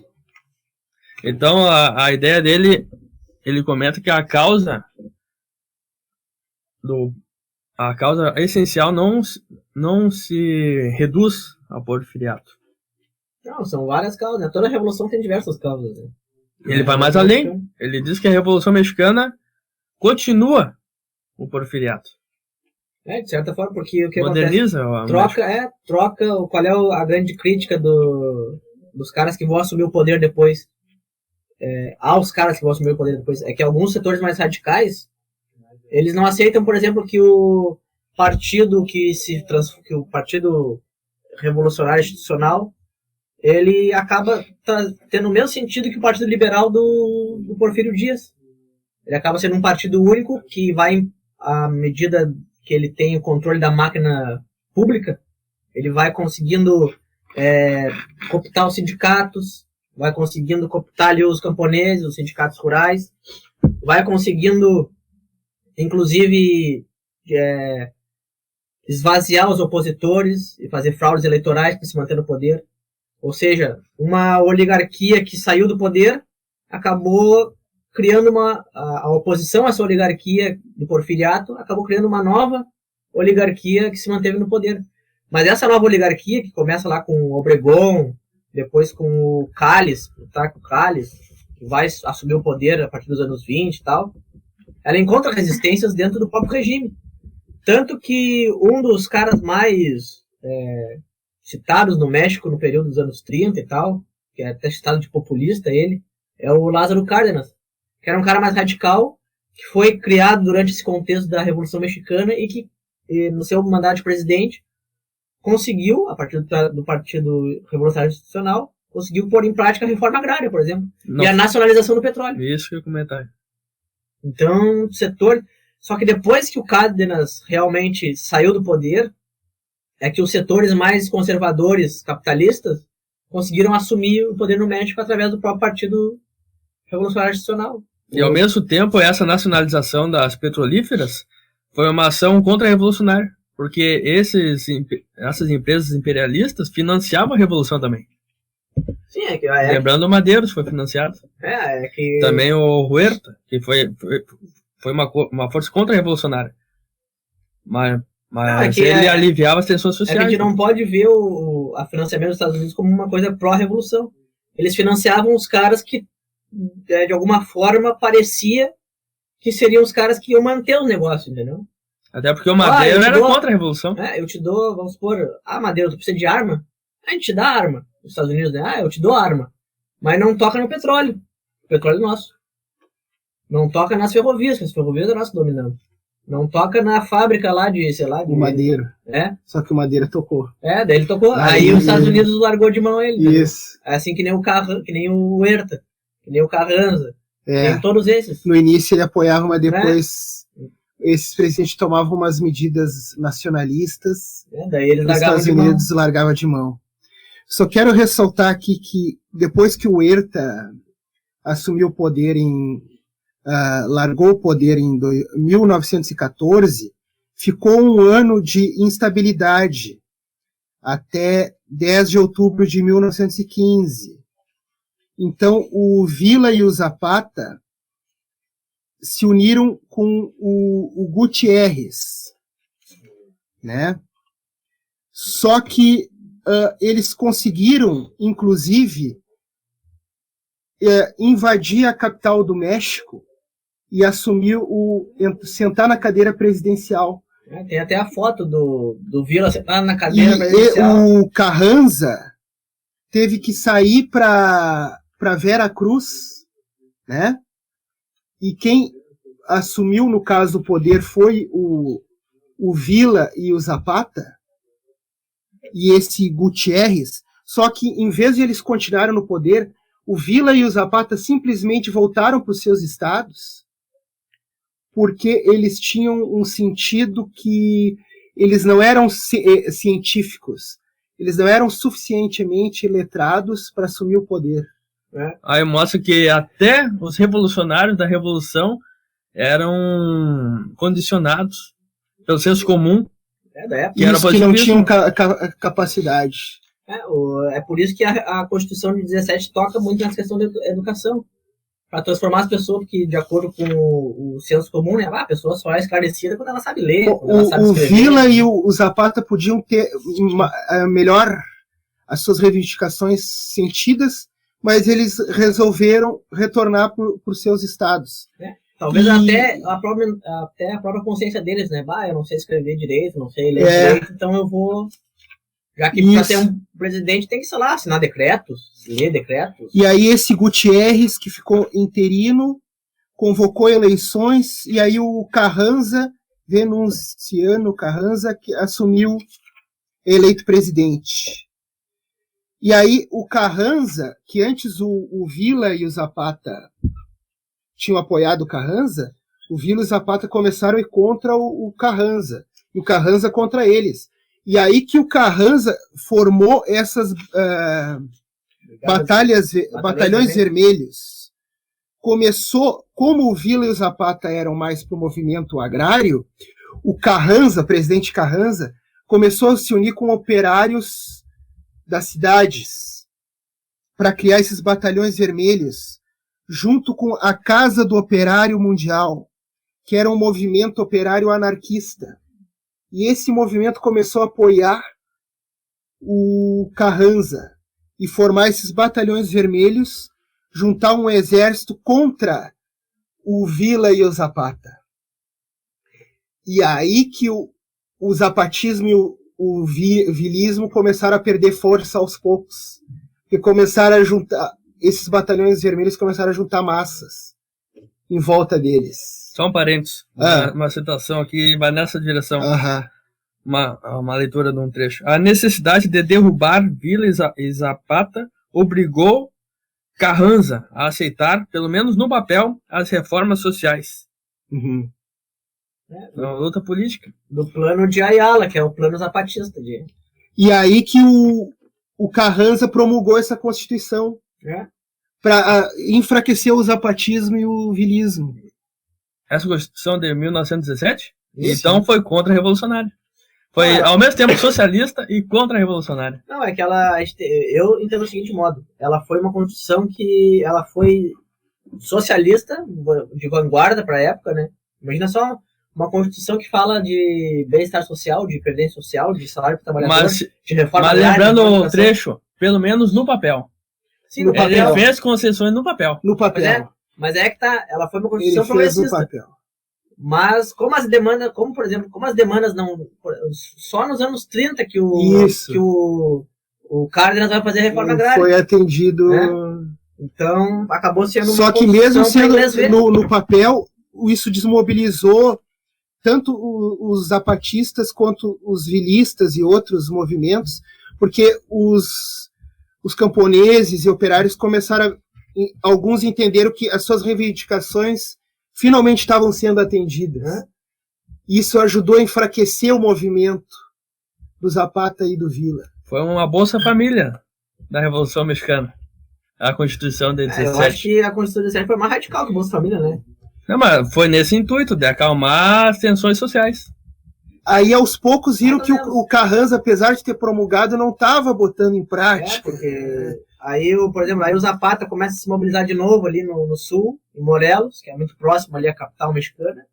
Então, a ideia dele, ele comenta que a causa essencial não se reduz ao porfiriato. Não, são várias causas, né? Toda revolução tem diversas causas, né? Ele vai mais além. Ele diz que a Revolução Mexicana continua o porfiriato. De certa forma, porque o que moderniza acontece, troca, qual é a grande crítica dos caras que vão assumir o poder depois, aos caras que vão assumir o poder depois, é que alguns setores mais radicais, eles não aceitam, por exemplo, que o partido que o Partido Revolucionário Institucional, ele acaba tendo o mesmo sentido que o Partido Liberal do Porfírio Dias. Ele acaba sendo um partido único que vai, à medida que ele tem o controle da máquina pública, ele vai conseguindo cooptar os sindicatos, vai conseguindo cooptar ali os camponeses, os sindicatos rurais, vai conseguindo, inclusive, esvaziar os opositores e fazer fraudes eleitorais para se manter no poder. Ou seja, uma oligarquia que saiu do poder acabou criando a oposição a essa oligarquia do porfiriato, acabou criando uma nova oligarquia que se manteve no poder. Mas essa nova oligarquia, que começa lá com o Obregón, depois com o Calles, o Tarco Calles, que vai assumir o poder a partir dos anos 20 e tal, ela encontra resistências dentro do próprio regime. Tanto que um dos caras mais citados no México no período dos anos 30 e tal, que é até citado de populista ele, é o Lázaro Cárdenas, que era um cara mais radical, que foi criado durante esse contexto da Revolução Mexicana e que, no seu mandato de presidente, conseguiu, a partir do Partido Revolucionário Institucional, conseguiu pôr em prática a reforma agrária, por exemplo, e a nacionalização do petróleo. Isso que eu ia comentar. Então, setor... Só que depois que o Cárdenas realmente saiu do poder, é que os setores mais conservadores, capitalistas, conseguiram assumir o poder no México através do próprio Partido Revolucionário Institucional. E ao mesmo tempo, essa nacionalização das petrolíferas foi uma ação contra-revolucionária, porque essas empresas imperialistas financiavam a revolução também. Sim, Lembrando, o Madeiros foi financiado. Também o Huerta, que foi uma força contra-revolucionária. Mas ele aliviava as tensões sociais. A gente não pode ver o financiamento dos Estados Unidos como uma coisa pró-revolução. Eles financiavam os caras que, de alguma forma, parecia que seriam os caras que iam manter os negócios, entendeu? Até porque o Madeiro era contra a revolução. Eu te dou, vamos supor, Madeiro, tu precisa de arma? A gente te dá arma. Os Estados Unidos, né? Eu te dou arma. Mas não toca no petróleo. O petróleo é nosso. Não toca nas ferrovias, que as ferrovias é nosso dominando. Não toca na fábrica lá de, sei lá... O Madeiro. Só que o Madeiro tocou. Daí ele tocou. Aí os Estados Unidos largou de mão ele. Isso. É assim que nem o Huerta, que nem o Carranza. Tem todos esses. No início ele apoiava, mas depois esses presidentes tomavam umas medidas nacionalistas. Daí eles os Estados Unidos largava de mão. Só quero ressaltar aqui que depois que o Huerta assumiu o poder largou o poder em 1914, ficou um ano de instabilidade até 10 de outubro de 1915. Então, o Villa e o Zapata se uniram com o Gutierrez, né? Só que eles conseguiram, inclusive, invadir a capital do México e assumir sentar na cadeira presidencial. Tem até a foto do Vila sentado na cadeira presidencial. E o Carranza teve que sair para Vera Cruz, né? E quem assumiu, no caso, o poder foi o Villa e o Zapata, e esse Gutierrez. Só que, em vez de eles continuarem no poder, o Villa e o Zapata simplesmente voltaram para os seus estados, porque eles tinham um sentido que eles não eram científicos, eles não eram suficientemente letrados para assumir o poder. Aí mostra que até os revolucionários da Revolução eram condicionados pelo senso comum. Que era que não tinham capacidade. É por isso que a Constituição de 17 toca muito nessa questão da educação. Para transformar as pessoas, porque de acordo com o senso comum, né, a pessoa só é esclarecida quando ela sabe ler. O Villa e o Zapata podiam ter melhor as suas reivindicações sentidas, mas eles resolveram retornar para os seus estados. Talvez até a própria consciência deles, né? Eu não sei escrever direito, não sei ler direito, então eu vou... Já que para ter um presidente tem que, sei lá, assinar decretos, ler decretos. E aí esse Gutierrez, que ficou interino, convocou eleições, e aí o Carranza, Venustiano Carranza, que assumiu eleito presidente. E aí o Carranza, que antes o Villa e o Zapata tinham apoiado o Carranza, o Villa e o Zapata começaram a ir contra o Carranza, e o Carranza contra eles. E aí que o Carranza formou essas batalhões vermelhos. Começou, como o Villa e o Zapata eram mais para o movimento agrário, o Carranza, presidente Carranza, começou a se unir com operários das cidades para criar esses batalhões vermelhos, junto com a Casa do Operário Mundial, que era um movimento operário anarquista. E esse movimento começou a apoiar o Carranza e formar esses batalhões vermelhos, juntar um exército contra o Villa e o Zapata. E aí que o zapatismo e o vilismo começaram a perder força aos poucos. Porque começaram a juntar, esses batalhões vermelhos começaram a juntar massas em volta deles. Só um parênteses, uma citação aqui vai nessa direção. Uma leitura de um trecho. A necessidade de derrubar Villa e Zapata obrigou Carranza a aceitar, pelo menos no papel, as reformas sociais. Uma luta política. Do plano de Ayala, que é o plano zapatista. E aí que o Carranza promulgou essa Constituição para enfraquecer o zapatismo e o vilismo. Essa Constituição de 1917? Isso. Então foi contra-revolucionária. Foi ao mesmo tempo socialista e contra-revolucionária. Não, é que eu entendo o seguinte modo. Ela foi uma Constituição que ela foi socialista, de vanguarda para a época, né? Imagina só uma Constituição que fala de bem-estar social, de previdência social, de salário para o trabalhador, de reforma agrária. Mas lembrando o trecho, pelo menos no papel. Sim, no papel. Ele fez concessões no papel. No papel. Mas é que ela foi uma Constituição progressista. Mas como as demandas, por exemplo, as demandas não... Só nos anos 30 que o Cárdenas vai fazer a reforma agrária. Foi atendido... Então, acabou sendo só que mesmo sendo no papel, isso desmobilizou tanto os zapatistas quanto os vilistas e outros movimentos, porque os camponeses e operários começaram alguns entenderam que as suas reivindicações finalmente estavam sendo atendidas. Isso ajudou a enfraquecer o movimento do Zapata e do Villa. Foi uma Bolsa Família da Revolução Mexicana. A Constituição de 17. Eu acho que a Constituição de 17 foi mais radical que a Bolsa Família, né? Não, mas foi nesse intuito, de acalmar as tensões sociais. Aí, aos poucos, viram que o Carranza, apesar de ter promulgado, não estava botando em prática. Porque aí, por exemplo, o Zapata começa a se mobilizar de novo ali no sul, em Morelos, que é muito próximo ali à capital mexicana.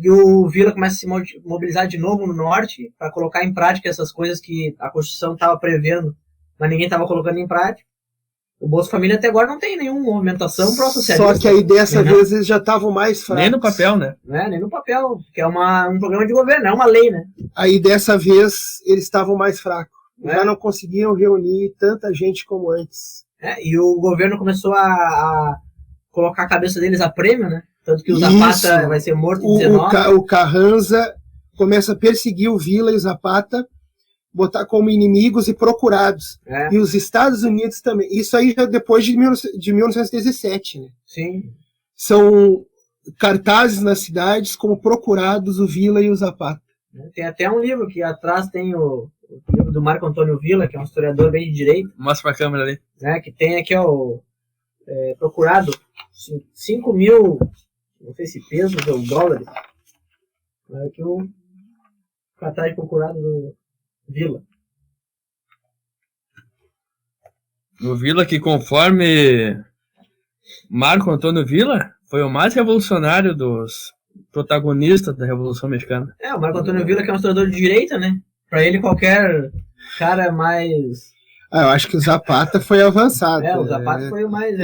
e o Vila começa a se mobilizar de novo no norte para colocar em prática essas coisas que a Constituição estava prevendo, mas ninguém estava colocando em prática. O Bolsa Família até agora não tem nenhuma movimentação pró-socialista. Só que aí dessa vez eles já estavam mais fracos. Nem no papel, né? Nem no papel, que é um programa de governo, é uma lei, né? Aí dessa vez eles estavam mais fracos. Já não conseguiam reunir tanta gente como antes. E o governo começou a colocar a cabeça deles a prêmio, né? Tanto que o Zapata vai ser morto em 19. O Carranza começa a perseguir o Vila e o Zapata, botar como inimigos e procurados. E os Estados Unidos também. Isso aí já depois de 1917, né? Sim. São cartazes nas cidades como procurados o Vila e o Zapata. Tem até um livro que atrás tem o livro do Marco Antônio Villa, que é um historiador bem de direita. Mostra pra câmera ali. Que tem aqui, procurado 5 mil, não sei se pesos ou dólares. Aqui o cartaz procurado do Villa. O Villa, que conforme Marco Antônio Villa, foi o mais revolucionário dos protagonistas da Revolução Mexicana. O Marco Antônio Villa, que é um historiador de direita, né? Pra ele, qualquer cara mais... eu acho que o Zapata foi avançado. O Zapata foi o mais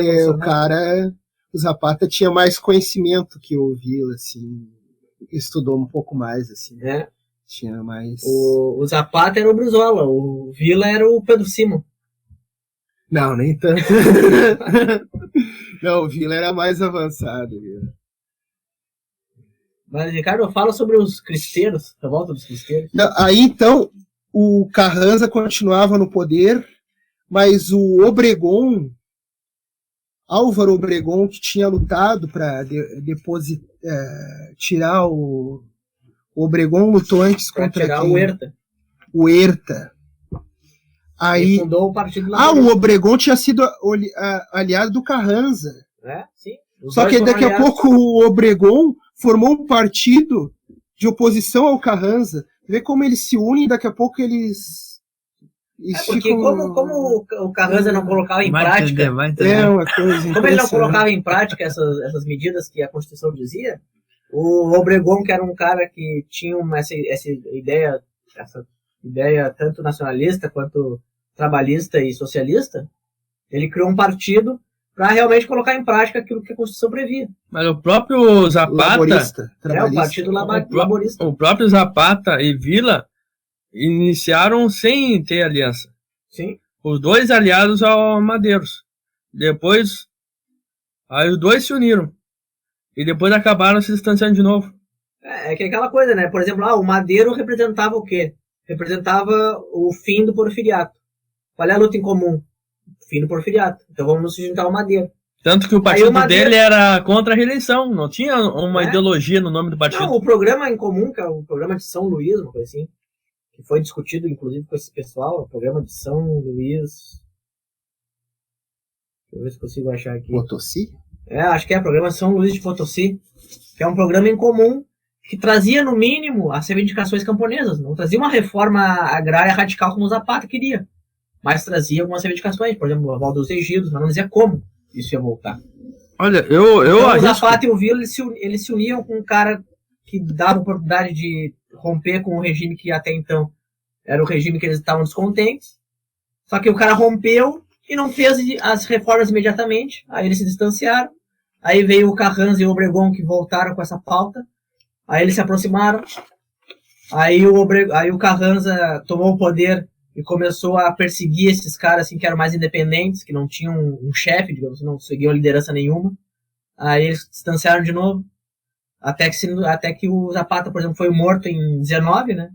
o Zapata tinha mais conhecimento que o Villa, assim, estudou um pouco mais, assim. Tinha mais... O Zapata era o Brizola, o Villa era o Pedro Simon. Não, nem tanto. Não, o Villa era mais avançado. Mas, Ricardo, fala sobre os cristeiros, a volta dos cristeiros. Aí, então, o Carranza continuava no poder, mas o Obregón, Álvaro Obregón, que tinha lutado para tirar o Obregón, lutou antes contra tirar o Huerta. O Huerta. Aí, ele fundou o Partido Laborista. O Obregón tinha sido aliado do Carranza. Sim. Só que daqui a pouco o Obregón formou um partido de oposição ao Carranza. Vê como eles se unem, daqui a pouco eles porque ficam... como o Carranza não colocava em prática... Uma coisa como ele não colocava em prática essas medidas que a Constituição dizia, o Obregón, que era um cara que tinha essa ideia tanto nacionalista quanto trabalhista e socialista, ele criou um partido para realmente colocar em prática aquilo que a Constituição previa. Mas o próprio Zapata... o Partido Laborista. O próprio Zapata e Villa iniciaram sem ter aliança. Sim. Os dois aliados ao Madeiros. Depois, aí os dois se uniram. E depois acabaram se distanciando de novo. É que é aquela coisa, né? Por exemplo, o Madeiro representava o quê? Representava o fim do porfiriato. Qual é a luta em comum? O fim do porfiriato. Então vamos se juntar ao Madeiro. Tanto que o partido dele era contra a reeleição. Não tinha uma ideologia no nome do partido. Não, o programa em comum, que é o programa de São Luís, uma coisa assim, que foi discutido, inclusive, com esse pessoal, o programa de São Luís... Deixa eu ver se consigo achar aqui. Potosí? Acho que é o programa São Luís de Potosí, que é um programa em comum que trazia, no mínimo, as reivindicações camponesas. Não trazia uma reforma agrária radical como o Zapata queria, mas trazia algumas reivindicações, por exemplo, a volta dos ejidos, mas não dizia como isso ia voltar. Olha, então, o Zapata e o Villa, eles se uniam com um cara que dava oportunidade de romper com o regime que até então era o regime que eles estavam descontentes, só que o cara rompeu e não fez as reformas imediatamente, aí eles se distanciaram, aí veio o Carranza e o Obregón que voltaram com essa pauta, aí eles se aproximaram, aí o Carranza tomou o poder e começou a perseguir esses caras assim, que eram mais independentes, que não tinham um chefe, digamos, não seguiam liderança nenhuma, aí eles se distanciaram de novo, até que o Zapata, por exemplo, foi morto em 19, né,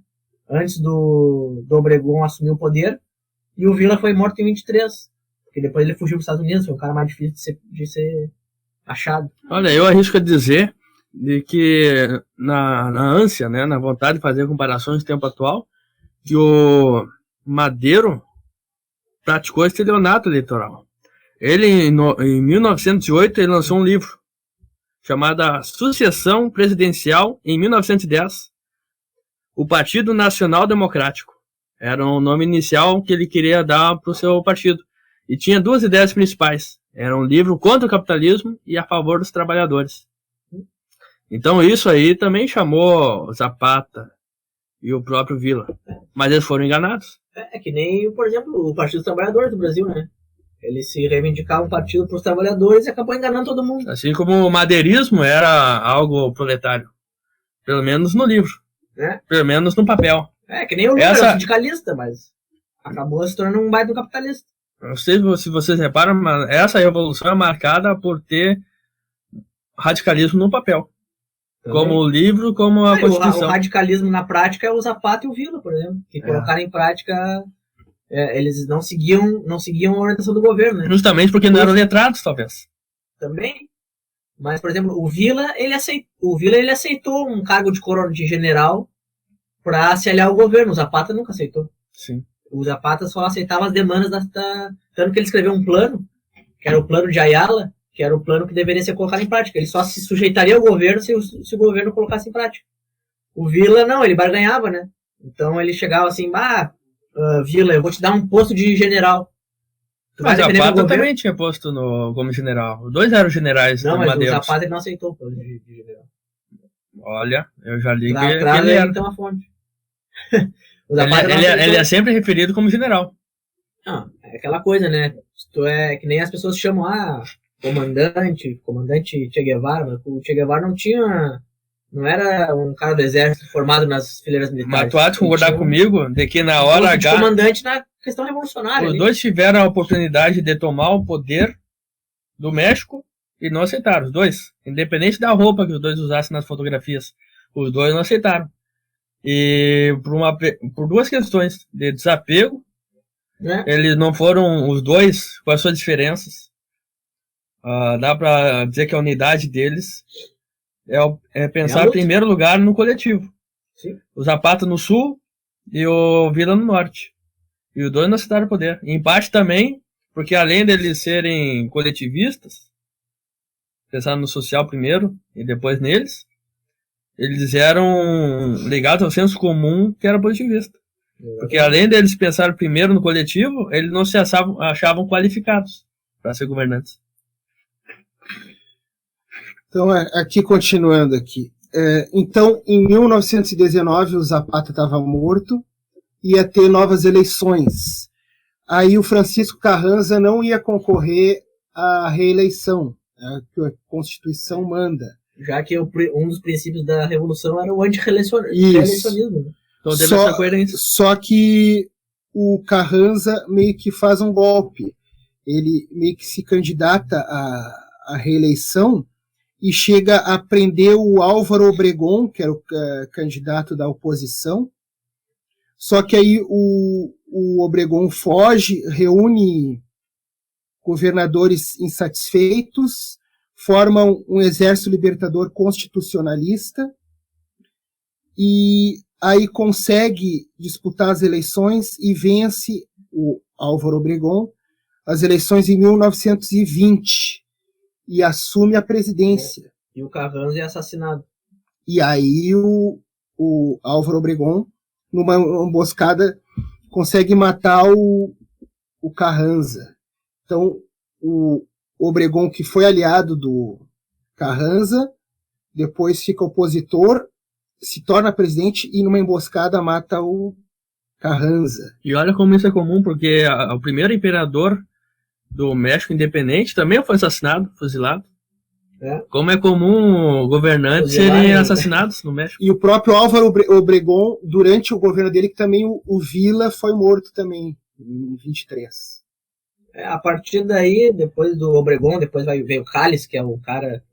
antes do Obregón assumir o poder, e o Villa foi morto em 23, porque depois ele fugiu para os Estados Unidos, foi um cara mais difícil de ser achado. Olha, eu arrisco a dizer de que na ânsia, né, na vontade de fazer comparações do tempo atual, que o Madeiro praticou estelionato eleitoral. Ele, em 1908, ele lançou um livro chamado Sucessão Presidencial em 1910, o Partido Nacional Democrático. Era o nome inicial que ele queria dar para o seu partido. E tinha duas ideias principais. Era um livro contra o capitalismo e a favor dos trabalhadores. Então isso aí também chamou Zapata e o próprio Villa. Mas eles foram enganados. É que nem, por exemplo, o Partido dos Trabalhadores do Brasil, né? Eles se reivindicavam um partido para os trabalhadores e acabou enganando todo mundo. Assim como o madeirismo era algo proletário. Pelo menos no livro. Pelo menos no papel. Que nem o Lula, era um sindicalista, mas acabou se tornando um baita capitalista. Não sei se vocês reparam, mas essa revolução é marcada por ter radicalismo no papel. Também. Como o livro, como a Constituição. O radicalismo na prática é o Zapata e o Villa, por exemplo, que colocaram em prática, eles não seguiam a orientação do governo, né? Justamente porque não eram letrados, talvez. Também. Mas, por exemplo, o Villa, ele aceitou um cargo de coronel de general para se aliar ao governo. O Zapata nunca aceitou. Sim. O Zapata só aceitava as demandas tanto que ele escreveu um plano, que era o plano de Ayala, que era o plano que deveria ser colocado em prática. Ele só se sujeitaria ao governo se o governo colocasse em prática. O Villa, não, ele barganhava, né? Então ele chegava assim, Villa, eu vou te dar um posto de general. Mas o Zapata também tinha posto como general. Os dois eram generais. Não, mas o Zapata ele não aceitou o posto de general. Olha, eu já li que ele era. Então a fonte. Ele é sempre referido como general. Não, é aquela coisa, né? Que nem as pessoas chamam, comandante Che Guevara, mas o Che Guevara não era um cara do exército formado nas fileiras militares. Mas tu há de concordar comigo de que na hora H... comandante na questão revolucionária. Os dois tiveram a oportunidade de tomar o poder do México e não aceitaram, os dois. Independente da roupa que os dois usassem nas fotografias, os dois não aceitaram. E por duas questões de desapego, eles não foram os dois com as suas diferenças. Dá para dizer que a unidade deles é pensar em primeiro lugar no coletivo. Sim. O Zapata no sul e o Villa no norte. E os dois não aceitaram o poder. Em parte também, porque além deles serem coletivistas, pensando no social primeiro e depois neles, eles eram ligados ao senso comum que era positivista. Porque além deles pensar primeiro no coletivo, eles não se achavam qualificados para ser governantes. Então, aqui continuando aqui. Então, em 1919, o Zapata estava morto, ia ter novas eleições. Aí o Francisco Carranza não ia concorrer à reeleição, que a Constituição manda. Já que um dos princípios da Revolução era o anti-reeleicionismo. Então deve essa coerência. Só que o Carranza meio que faz um golpe. Ele meio que se candidata à reeleição e chega a prender o Álvaro Obregón, que era o candidato da oposição. Só que aí o Obregón foge, reúne governadores insatisfeitos, formam um exército libertador constitucionalista e aí consegue disputar as eleições e vence o Álvaro Obregón as eleições em 1920 e assume a presidência. E o Carranza é assassinado. E aí o Álvaro Obregón, numa emboscada, consegue matar o Carranza. Então, o Obregón, que foi aliado do Carranza, depois fica opositor, se torna presidente e numa emboscada mata o Carranza. E olha como isso é comum, porque o primeiro imperador do México independente também foi assassinado, fuzilado. Como é comum governantes serem assassinados no México. E o próprio Álvaro Obregón, durante o governo dele, que também o Villa foi morto também, em 23. A partir daí, depois do Obregón, depois veio o Calles, que é o cara...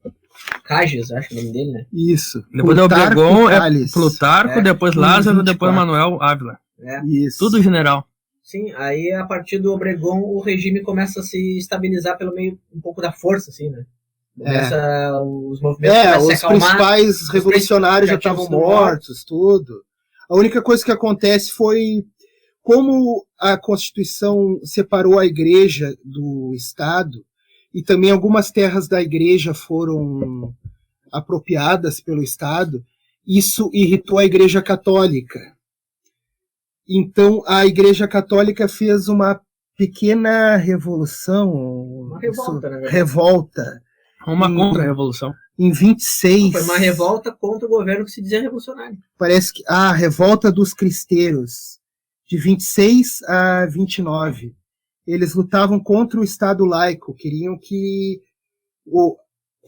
Cages, acho o nome dele, né? Isso. Depois do Obregón é Plutarco, depois Lázaro, depois Manuel Ávila. Isso. Tudo general. Sim, aí a partir do Obregón o regime começa a se estabilizar pelo meio um pouco da força, assim, né? Os movimentos os principais revolucionários já estavam mortos, tudo. A única coisa que acontece foi como a Constituição separou a igreja do Estado e também algumas terras da igreja foram apropriadas pelo Estado, isso irritou a Igreja Católica. Então, a Igreja Católica fez uma pequena revolução, uma revolta, né? Revolta. Uma contra-revolução. Em 26... Foi uma revolta contra o governo que se dizia revolucionário. Parece que... a revolta dos cristeiros, de 26 a 29. Eles lutavam contra o Estado laico, queriam que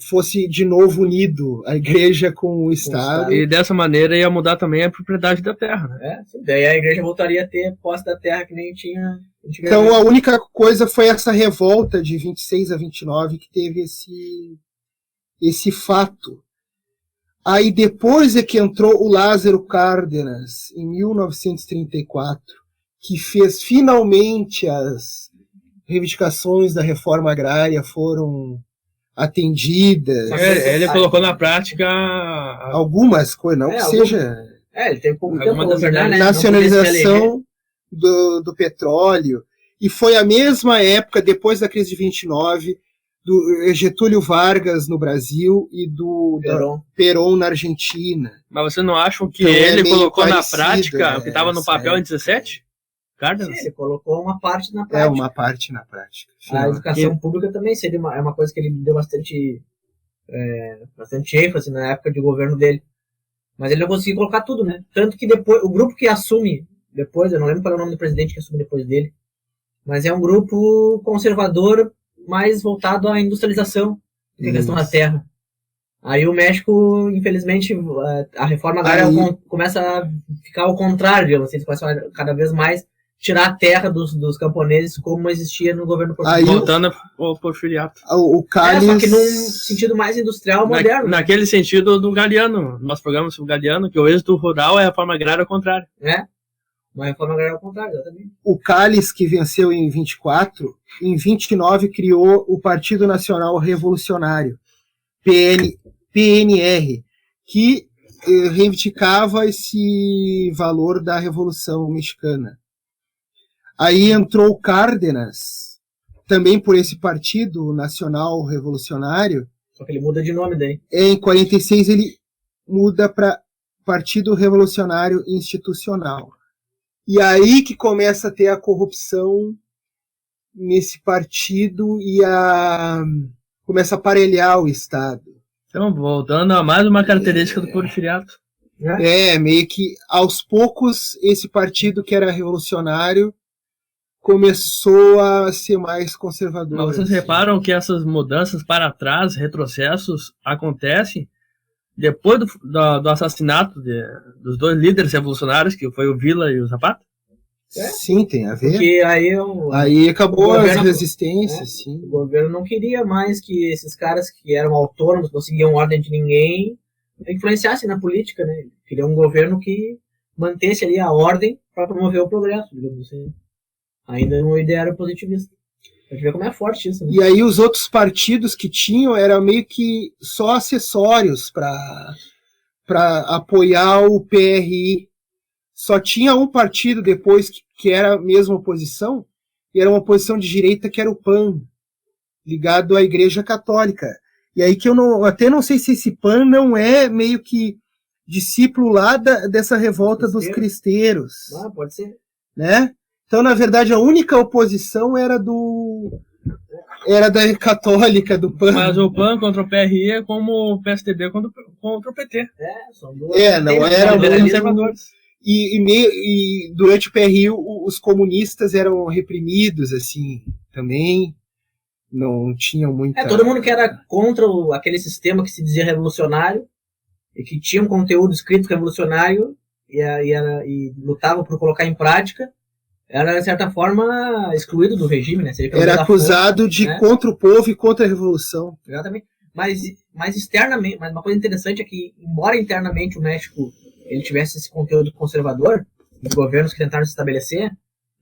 fosse de novo unido a igreja com o Estado. E dessa maneira ia mudar também a propriedade da terra, né? Daí a igreja voltaria a ter posse da terra que nem tinha. Então a única coisa foi essa revolta de 26 a 29 que teve esse fato. Aí depois é que entrou o Lázaro Cárdenas, em 1934, que fez finalmente as reivindicações da reforma agrária foram atendidas. Ele colocou na prática algumas coisas, não que seja... ele teve pouco tempo para governar, né? Nacionalização do petróleo. E foi a mesma época, depois da crise de 29, do Getúlio Vargas no Brasil e do Perón na Argentina. Mas você não acha que então, ele colocou na prática o que estava no papel em 17? Sim, ele colocou uma parte na prática. Uma parte na prática. A educação pública também seria uma coisa que ele deu bastante ênfase na época de governo dele. Mas ele não conseguiu colocar tudo, né? Tanto que depois, o grupo que assume depois, eu não lembro qual é o nome do presidente que assume depois dele, mas é um grupo conservador mais voltado à industrialização, em questão da terra. Aí o México, infelizmente, a reforma agrária começa a ficar ao contrário, vocês começam a cada vez mais tirar a terra dos camponeses como existia no governo português. Voltando ao porfiriato. O Calles... só que num sentido mais industrial, moderno. Naquele sentido do Galeano, nosso programa sobre o Galeano, que o êxito rural é a reforma agrária ao contrário. Uma reforma agrária ao contrário, também. O Calles, que venceu em 24, em 29 criou o Partido Nacional Revolucionário, PNR, que reivindicava esse valor da Revolução Mexicana. Aí entrou o Cárdenas, também por esse Partido Nacional Revolucionário. Só que ele muda de nome daí. Em 46 ele muda para Partido Revolucionário Institucional. E aí que começa a ter a corrupção nesse partido e começa a aparelhar o Estado. Então, voltando a mais uma característica do porfiriato. Meio que aos poucos esse partido que era revolucionário começou a ser mais conservador. Mas vocês reparam que essas mudanças para trás, retrocessos, acontecem depois do assassinato dos dois líderes revolucionários, que foi o Villa e o Zapata? Sim, tem a ver. Porque aí acabou as resistências. Sim. O governo não queria mais que esses caras que eram autônomos, não seguiam ordem de ninguém, influenciassem na política, né? Queria um governo que mantesse ali a ordem para promover o progresso, digamos assim. Ainda não ideia era positivista. A gente vê como é forte isso. Né? E aí os outros partidos que tinham eram meio que só acessórios para apoiar o PRI. Só tinha um partido depois que era a mesma oposição, e era uma oposição de direita que era o PAN, ligado à Igreja Católica. E aí que eu até não sei se esse PAN não é meio que discípulo lá dessa revolta dos cristeiros. Pode ser. Né? Então, na verdade, a única oposição era da católica, do PAN. Mas o PAN contra o PRI é como o PSDB contra o PT. São duas. Não eram conservadores. E durante o PRI, os comunistas eram reprimidos, assim, também. Não tinham muita... todo mundo que era contra aquele sistema que se dizia revolucionário e que tinha um conteúdo escrito revolucionário e lutava por colocar em prática, era, de certa forma, excluído do regime, né? Era acusado de contra o povo e contra a revolução. Exatamente. Mas externamente, mas uma coisa interessante é que, embora internamente o México ele tivesse esse conteúdo conservador, os governos que tentaram se estabelecer,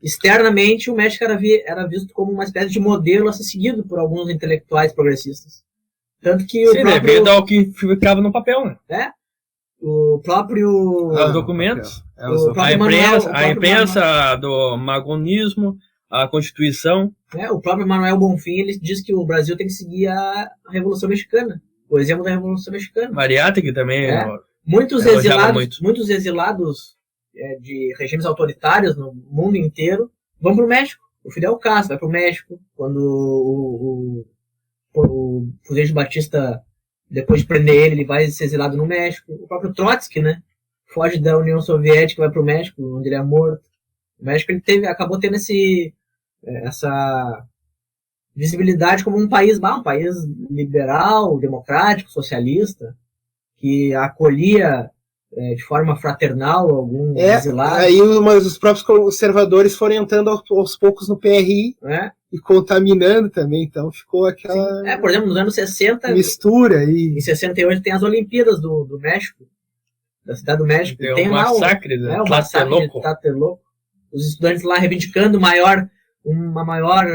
externamente o México era visto como uma espécie de modelo a ser seguido por alguns intelectuais progressistas. Tanto que devido ao que ficava no papel, né? O próprio... Os documentos, a imprensa do magonismo, a Constituição. O próprio Manuel Bonfim, ele diz que o Brasil tem que seguir a Revolução Mexicana, o exemplo da Revolução Mexicana. Mariátegui também. Muitos exilados de regimes autoritários no mundo inteiro vão para o México. O Fidel Castro vai para o México, quando o Fulgêncio Batista, depois de prender ele vai ser exilado no México. O próprio Trotsky, né? Foge da União Soviética, vai para o México, onde ele é morto. O México ele acabou tendo essa visibilidade como um país liberal, democrático, socialista, que acolhia de forma fraternal alguns exilados. Aí os próprios conservadores foram entrando aos poucos no PRI e contaminando também, então ficou aquela por exemplo, nos anos 60 mistura aí. Em 68 tem as Olimpíadas do México, da cidade do México. Tem um massacre, o massacre de Tlatelolco. Os estudantes lá reivindicando uma maior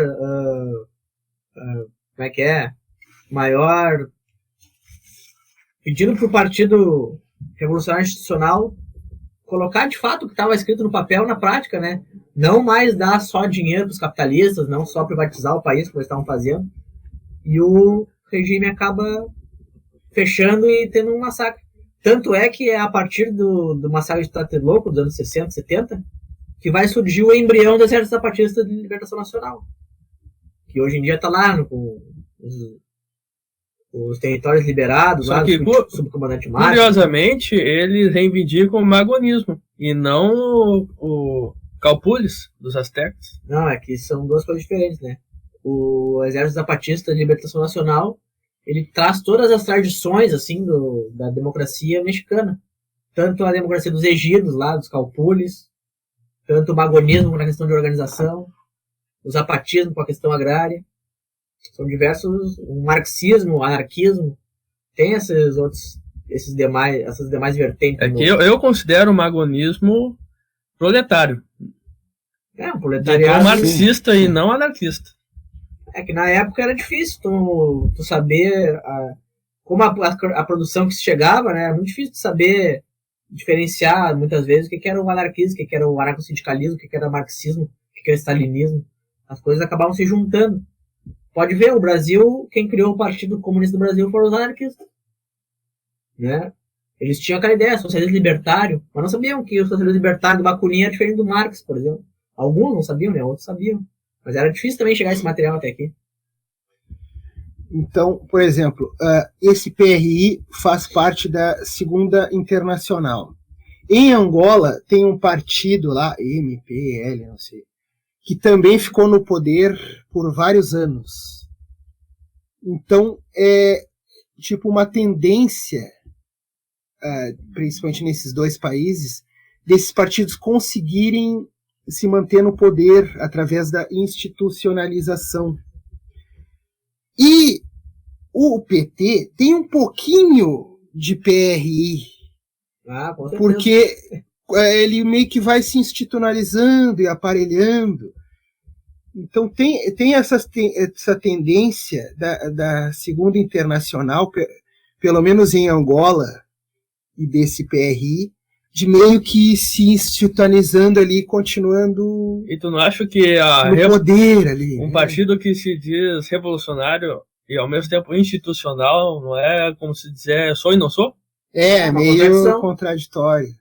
pedindo para o Partido Revolucionário Institucional colocar de fato o que estava escrito no papel na prática, né? Não mais dar só dinheiro para os capitalistas, não só privatizar o país, como eles estavam fazendo. E o regime acaba fechando e tendo um massacre. Tanto é que é a partir do massacre de Tlatelolco, dos anos 60, 70, que vai surgir o embrião do Exército Zapatista de Libertação Nacional. Que hoje em dia está lá com os territórios liberados, só lá que, subcomandante Márcio. Curiosamente, eles reivindicam o magonismo e não o Calpules dos Aztecas. Não, é que são duas coisas diferentes, né? O Exército Zapatista de Libertação Nacional, ele traz todas as tradições assim da democracia mexicana. Tanto a democracia dos ejidos, lá, dos Calpules, tanto o magonismo na questão de organização, o zapatismo com a questão agrária. São diversos, o marxismo, o anarquismo, tem essas demais vertentes. É que eu considero o magonismo proletário. Um proletariado. Então, marxista e não anarquista. É que na época era difícil tu saber como a produção que se chegava, né? Era muito difícil de saber diferenciar muitas vezes o que era o anarquismo, o que era o anarcossindicalismo, o que era o marxismo, o que era o stalinismo. As coisas acabavam se juntando. Pode ver, o Brasil, quem criou o Partido Comunista do Brasil foram os anarquistas. Né? Eles tinham aquela ideia, socialismo libertário, mas não sabiam que o socialismo libertário do Bakunin era diferente do Marx, por exemplo. Alguns não sabiam, né? Outros sabiam. Mas era difícil também chegar esse material até aqui. Então, por exemplo, esse PRI faz parte da Segunda Internacional. Em Angola tem um partido lá, MPL, não sei, que também ficou no poder por vários anos. Então, é tipo uma tendência, principalmente nesses dois países, desses partidos conseguirem se manter no poder através da institucionalização. E o PT tem um pouquinho de PRI, Com certeza. porque ele meio que vai se institucionalizando e aparelhando. Então tem essa tendência da Segunda Internacional, pelo menos em Angola, e desse PRI, de meio que se institucionalizando ali, continuando E tu não acha que no poder ali. um partido que se diz revolucionário e ao mesmo tempo institucional, não é como se dizer sou e não sou? É uma meio contraditório.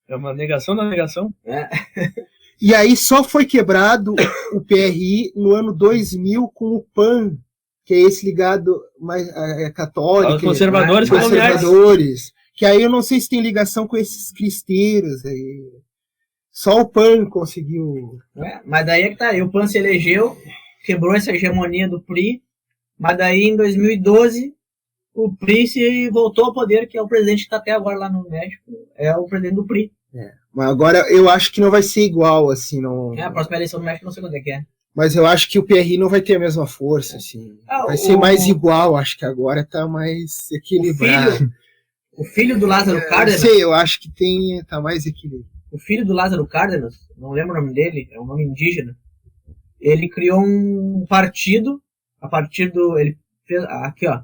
É uma negação da negação. E aí só foi quebrado o PRI no ano 2000 com o PAN, que é esse ligado mais católico. Os conservadores coloniais. Conservadores. Que aí eu não sei se tem ligação com esses cristeiros aí. Só o PAN conseguiu. Mas daí é que tá. O PAN se elegeu, quebrou essa hegemonia do PRI, mas daí em 2012 o PRI se voltou ao poder, que é o presidente que está até agora lá no México, é o presidente do PRI. Mas agora eu acho que não vai ser igual, assim. Não... A próxima eleição do México não sei quando é que é. Mas eu acho que o PRI não vai ter a mesma força, assim. Vai ser mais igual, acho que agora tá mais equilibrado. O filho do Lázaro Cárdenas. Não sei, eu acho que tá mais equilibrado. O filho do Lázaro Cárdenas, não lembro o nome dele, é um nome indígena. Ele criou um partido a partir do. Ele fez. Aqui, ó.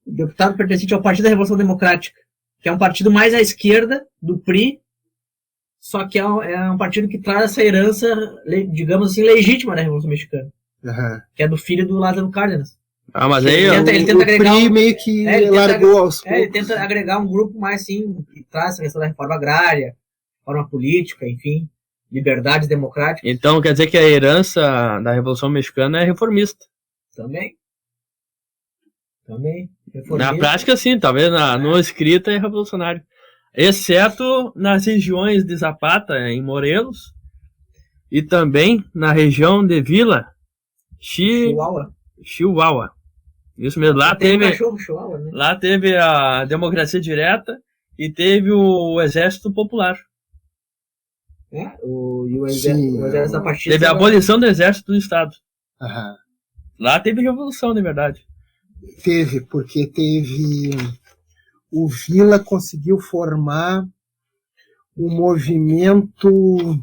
Deputado pertencente ao Partido da Revolução Democrática, que é um partido mais à esquerda do PRI, só que é um partido que traz essa herança, digamos assim, legítima da Revolução Mexicana, que é do filho do Lázaro Cárdenas. Mas aí ele tenta agregar PRI meio que largou aos poucos. Ele tenta agregar um grupo mais assim, que traz essa questão da reforma agrária, reforma política, enfim. liberdades democráticas. Então quer dizer que a herança da Revolução Mexicana é reformista. Também. Na prática, sim, talvez no escrita é revolucionário. Exceto nas regiões de Zapata, em Morelos, e também na região de Vila Chihuahua. Isso mesmo, lá teve, Chihuahua, né? lá teve a democracia direta e teve o exército popular. O exército zapatista. Teve a abolição do exército do Estado. Aham. Lá teve revolução, de verdade. Teve, porque o Vila conseguiu formar um movimento,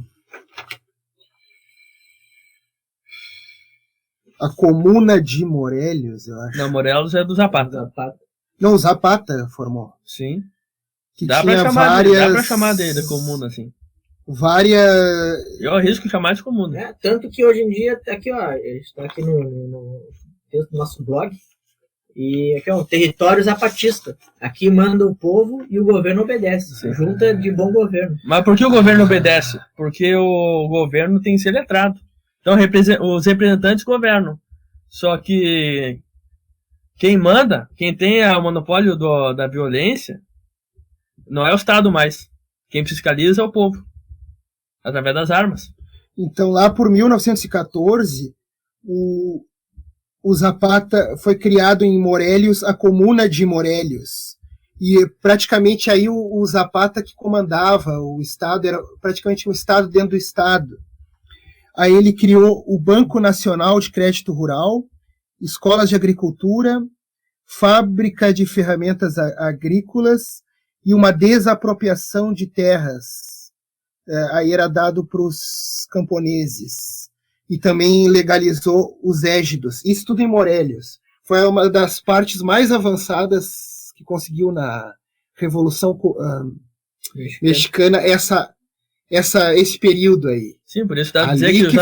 a Comuna de Morelos, eu acho. Não, Morelos é do Zapata. Não, o Zapata formou. Sim. Que Dá tinha pra chamar de comuna, assim. Várias. Eu arrisco chamar de comuna. Tanto que hoje em dia, aqui, ó, a gente está aqui no texto do nosso blog, e aqui, ó, o território zapatista. Aqui manda o povo e o governo obedece. Sim. Junta de bom governo. Mas por que o governo obedece? Porque o governo tem que ser letrado. Então os representantes governam. Só que quem manda, quem tem o monopólio da violência, não é o Estado mais. Quem fiscaliza é o povo, através das armas. Então, lá por 1914, o Zapata foi criado em Morelos, a Comuna de Morelos. E praticamente aí o Zapata que comandava o Estado, era praticamente um Estado dentro do Estado. Aí ele criou o Banco Nacional de Crédito Rural, escolas de agricultura, fábrica de ferramentas agrícolas e uma desapropriação de terras. Aí era dado para os camponeses. E também legalizou os égidos. Isso tudo em Morelos. Foi uma das partes mais avançadas que conseguiu na Revolução Mexicana esse período aí. Sim, por isso dá pra dizer que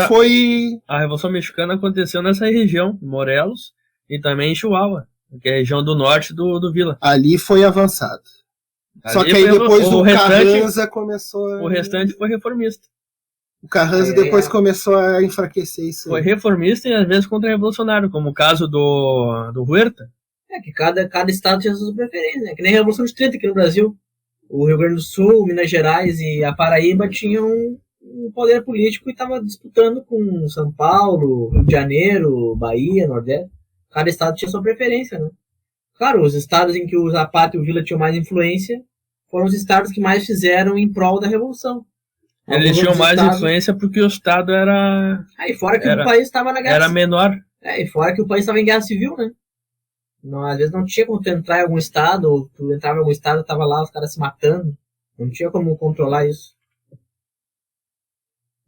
a Revolução Mexicana aconteceu nessa região, Morelos, e também em Chihuahua, que é a região do norte do Vila. Ali foi avançado. Só que aí depois o Carranza começou... O restante foi reformista. O Carranza depois começou a enfraquecer isso. Foi reformista e às vezes contra-revolucionário, como o caso do Huerta. Que cada estado tinha suas preferências, né? Que nem a Revolução de 30 aqui no Brasil. O Rio Grande do Sul, Minas Gerais e a Paraíba tinham um poder político e estavam disputando com São Paulo, Rio de Janeiro, Bahia, Nordeste. Cada estado tinha sua preferência, né? Claro, os estados em que o Zapata e o Vila tinham mais influência foram os estados que mais fizeram em prol da Revolução. Eles tinham mais influência porque o estado era... E fora que o país estava na guerra... Era menor. E fora que o país estava em guerra civil, né? Não, às vezes não tinha como tu entrar em algum estado, ou tu entrava em algum estado e tava lá os caras se matando. Não tinha como controlar isso.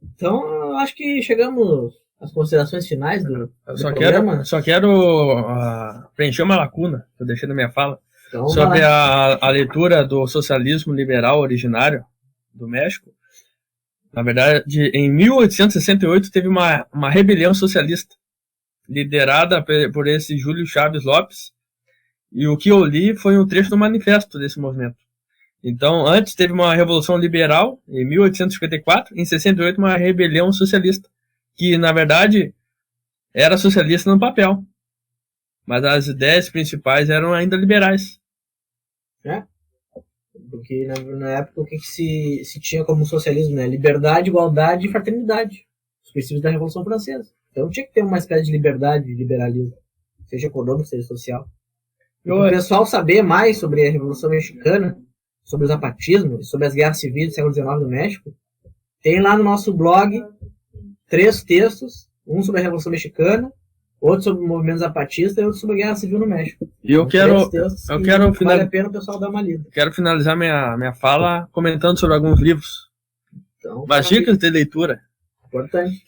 Então, eu acho que chegamos às considerações finais do programa. Só quero preencher uma lacuna que eu deixei na minha fala. Então, sobre a leitura do socialismo liberal originário do México. Na verdade, em 1868 teve uma rebelião socialista liderada por esse Júlio Chaves Lopes, e o que eu li foi um trecho do manifesto desse movimento. Então, antes teve uma revolução liberal, em 1854, em 68 uma rebelião socialista, que na verdade era socialista no papel, mas as ideias principais eram ainda liberais. Porque na época o que se tinha como socialismo, né? Liberdade, igualdade e fraternidade, os princípios da Revolução Francesa. Então tinha que ter uma espécie de liberdade, de liberalismo, seja econômico, seja social. O pessoal saber mais sobre a Revolução Mexicana, sobre o zapatismo, sobre as guerras civis do século XIX do México, tem lá no nosso blog 3 textos, um sobre a Revolução Mexicana, outro sobre o movimento zapatista e outro sobre a guerra civil no México. E vale a pena o pessoal dar uma lida. Quero finalizar minha fala comentando sobre alguns livros. Então, umas dicas de leitura. Importante.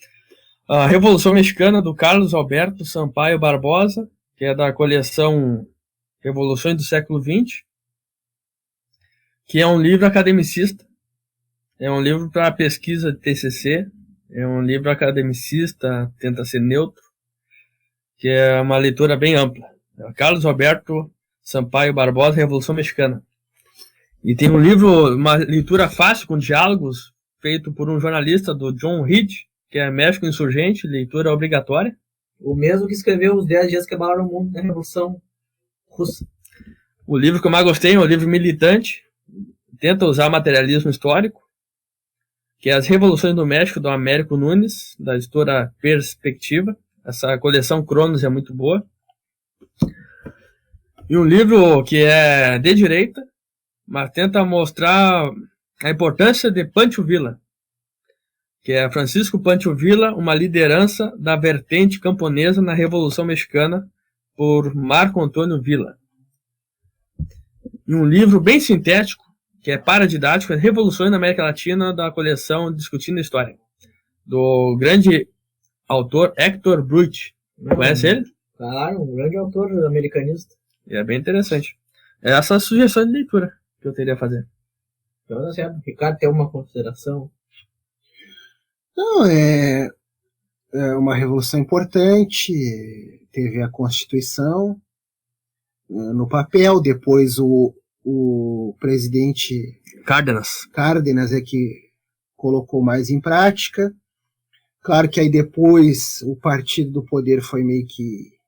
A Revolução Mexicana, do Carlos Alberto Sampaio Barbosa, que é da coleção Revoluções do Século XX, que é um livro academicista, é um livro para pesquisa de TCC, é um livro academicista, tenta ser neutro, que é uma leitura bem ampla. Carlos Alberto Sampaio Barbosa, Revolução Mexicana. E tem um livro, uma leitura fácil, com diálogos, feito por um jornalista do John Reed, que é México Insurgente, leitura obrigatória. O mesmo que escreveu Os 10 Dias que Abalaram o Mundo da Revolução Russa. O livro que eu mais gostei é um livro militante, tenta usar materialismo histórico, que é As Revoluções do México, do Américo Nunes, da editora Perspectiva. Essa coleção Cronos é muito boa. E um livro que é de direita, mas tenta mostrar a importância de Pancho Villa, que é Francisco Pancho Villa, uma liderança da vertente camponesa na Revolução Mexicana, por Marco Antônio Villa. E um livro bem sintético, que é paradidático, Revoluções na América Latina, da coleção Discutindo a História, do grande autor Héctor Bruit. Conhece ele? Claro, um grande autor americanista. E é bem interessante. Essa é a sugestão de leitura que eu teria a fazer. Então, tá certo. Ricardo, tem uma consideração? Não, é uma revolução importante. Teve a Constituição no papel, depois o presidente Cárdenas é que colocou mais em prática. Claro que aí depois o partido do poder foi meio que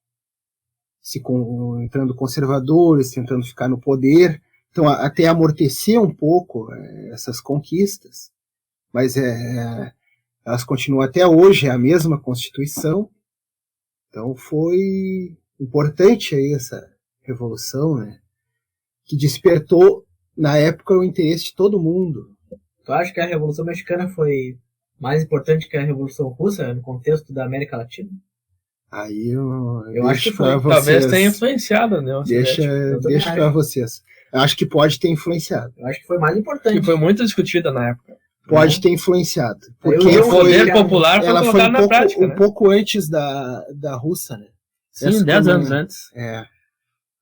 entrando conservadores, tentando ficar no poder, então até amorteceu um pouco essas conquistas, mas elas continuam até hoje, é a mesma Constituição, então foi importante aí essa revolução, né, que despertou na época o interesse de todo mundo. Tu acha que a Revolução Mexicana foi mais importante que a Revolução Russa no contexto da América Latina? Aí eu acho que foi. Talvez tenha influenciado, né? Deixa para vocês. Eu acho que pode ter influenciado. Eu acho que foi mais importante. Que foi muito discutida na época. Pode ter influenciado. Porque o poder popular foi colocado na prática. Um pouco antes da Russa, né? Sim, 10 anos antes.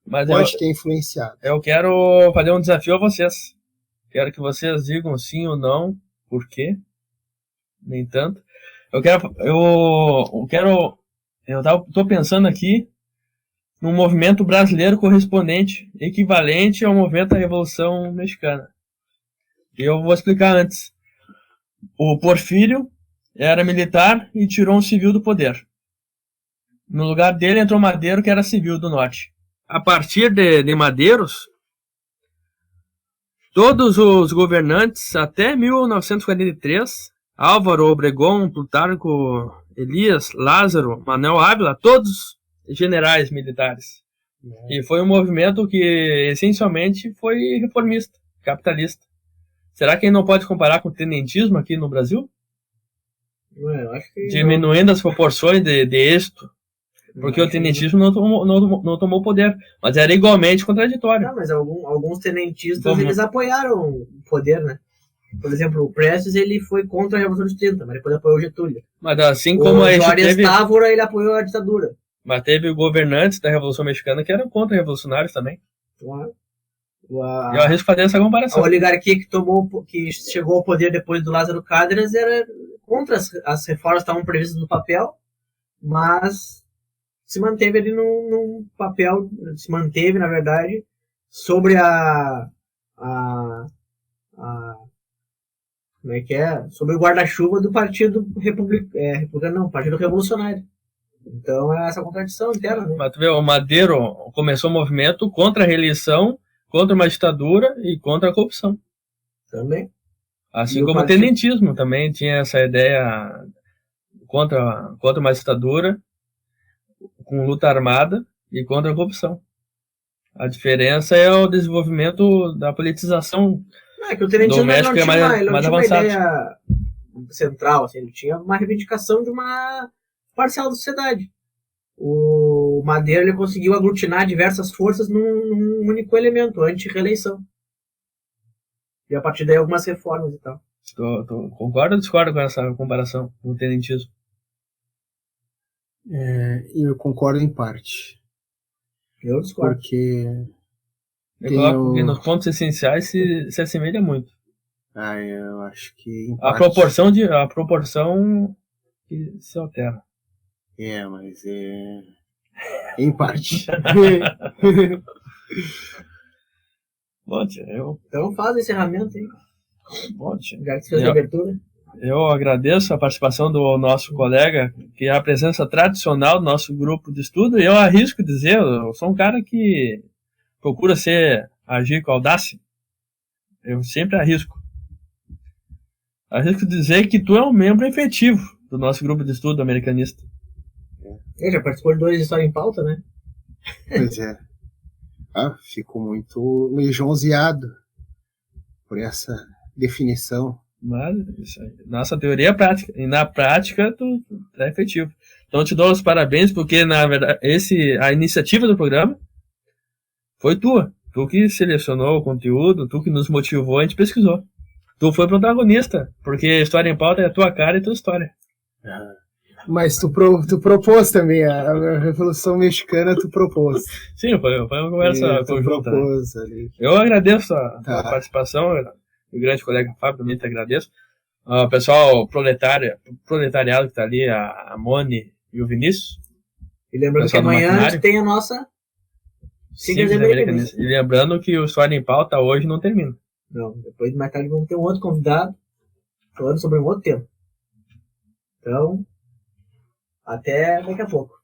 Mas pode ter influenciado. Eu quero fazer um desafio a vocês. Quero que vocês digam sim ou não, por quê? Nem tanto. Eu tô pensando aqui num movimento brasileiro correspondente, equivalente ao movimento da Revolução Mexicana. E eu vou explicar antes. O Porfírio era militar e tirou um civil do poder. No lugar dele entrou Madero, que era civil do norte. A partir de Madeiros, todos os governantes até 1943, Álvaro Obregón, Plutarco Elias, Lázaro, Manuel Ávila, todos generais militares. E foi um movimento que essencialmente foi reformista, capitalista. Será que ele não pode comparar com o tenentismo aqui no Brasil? Eu acho que diminuindo as proporções de êxito. Porque o tenentismo não tomou poder, mas era igualmente contraditório. Não, mas alguns tenentistas eles apoiaram o poder, né? Por exemplo, o Prestes ele foi contra a Revolução de 30, mas depois apoiou Getúlio. Mas assim como a gente teve... Távora, ele apoiou a ditadura. Mas teve governantes da Revolução Mexicana que eram contra-revolucionários também. Claro. Eu arrisco fazer essa comparação. A oligarquia que chegou ao poder depois do Lázaro Cárdenas era contra as reformas que estavam previstas no papel, mas se manteve ali num papel, se manteve, na verdade, sobre como é que é? Sobre o guarda-chuva do Partido Republicano, não, Partido Revolucionário. Então é essa contradição interna, né? Mas tu vê, o Madero começou o movimento contra a reeleição, contra uma ditadura e contra a corrupção. Também. Assim como o tenentismo também tinha essa ideia contra uma ditadura, com luta armada e contra a corrupção. A diferença é o desenvolvimento da politização que o tenentismo do México, não tinha mais uma avançado. Ideia central, assim, ele tinha uma reivindicação de uma parcial da sociedade. O Madero ele conseguiu aglutinar diversas forças num único elemento, anti-reeleição. E a partir daí algumas reformas e tal. Concorda ou discorda com essa comparação com o tenentismo? Eu concordo em parte. Eu discordo. Porque eu coloco que nos pontos essenciais se assemelha muito. Eu acho que em parte... a proporção que se altera. Mas em parte. Bom, Então faz o encerramento aí. Bom, Já que você fez a abertura. eu agradeço a participação do nosso colega, que é a presença tradicional do nosso grupo de estudo, e eu arrisco dizer, eu sou um cara que procura agir com audácia. Eu sempre arrisco. Arrisco dizer que tu é um membro efetivo do nosso grupo de estudo americanista. Já participou de 2 História em Pauta, né? Pois é. Fico muito lisonjeado por essa definição. Mas isso aí. Nossa teoria é prática. E na prática, tu é efetivo. Então, eu te dou os parabéns, porque, na verdade, a iniciativa do programa foi tua. Tu que selecionou o conteúdo, tu que nos motivou, a gente pesquisou. Tu foi protagonista, porque História em Pauta é a tua cara e tua história. Mas tu propôs também, a Revolução Mexicana tu propôs. Sim, foi uma conversa conjunta. Propôs, ali. Eu agradeço a participação, o grande colega Fábio também te agradeço. O pessoal proletariado que está ali, a Mone e o Vinícius. E lembrando que amanhã a gente tem a nossa Simples Americanista. E lembrando que o História em Pauta hoje não termina. Não, depois de mais tarde vamos ter um outro convidado falando sobre um outro tema. Então, até daqui a pouco.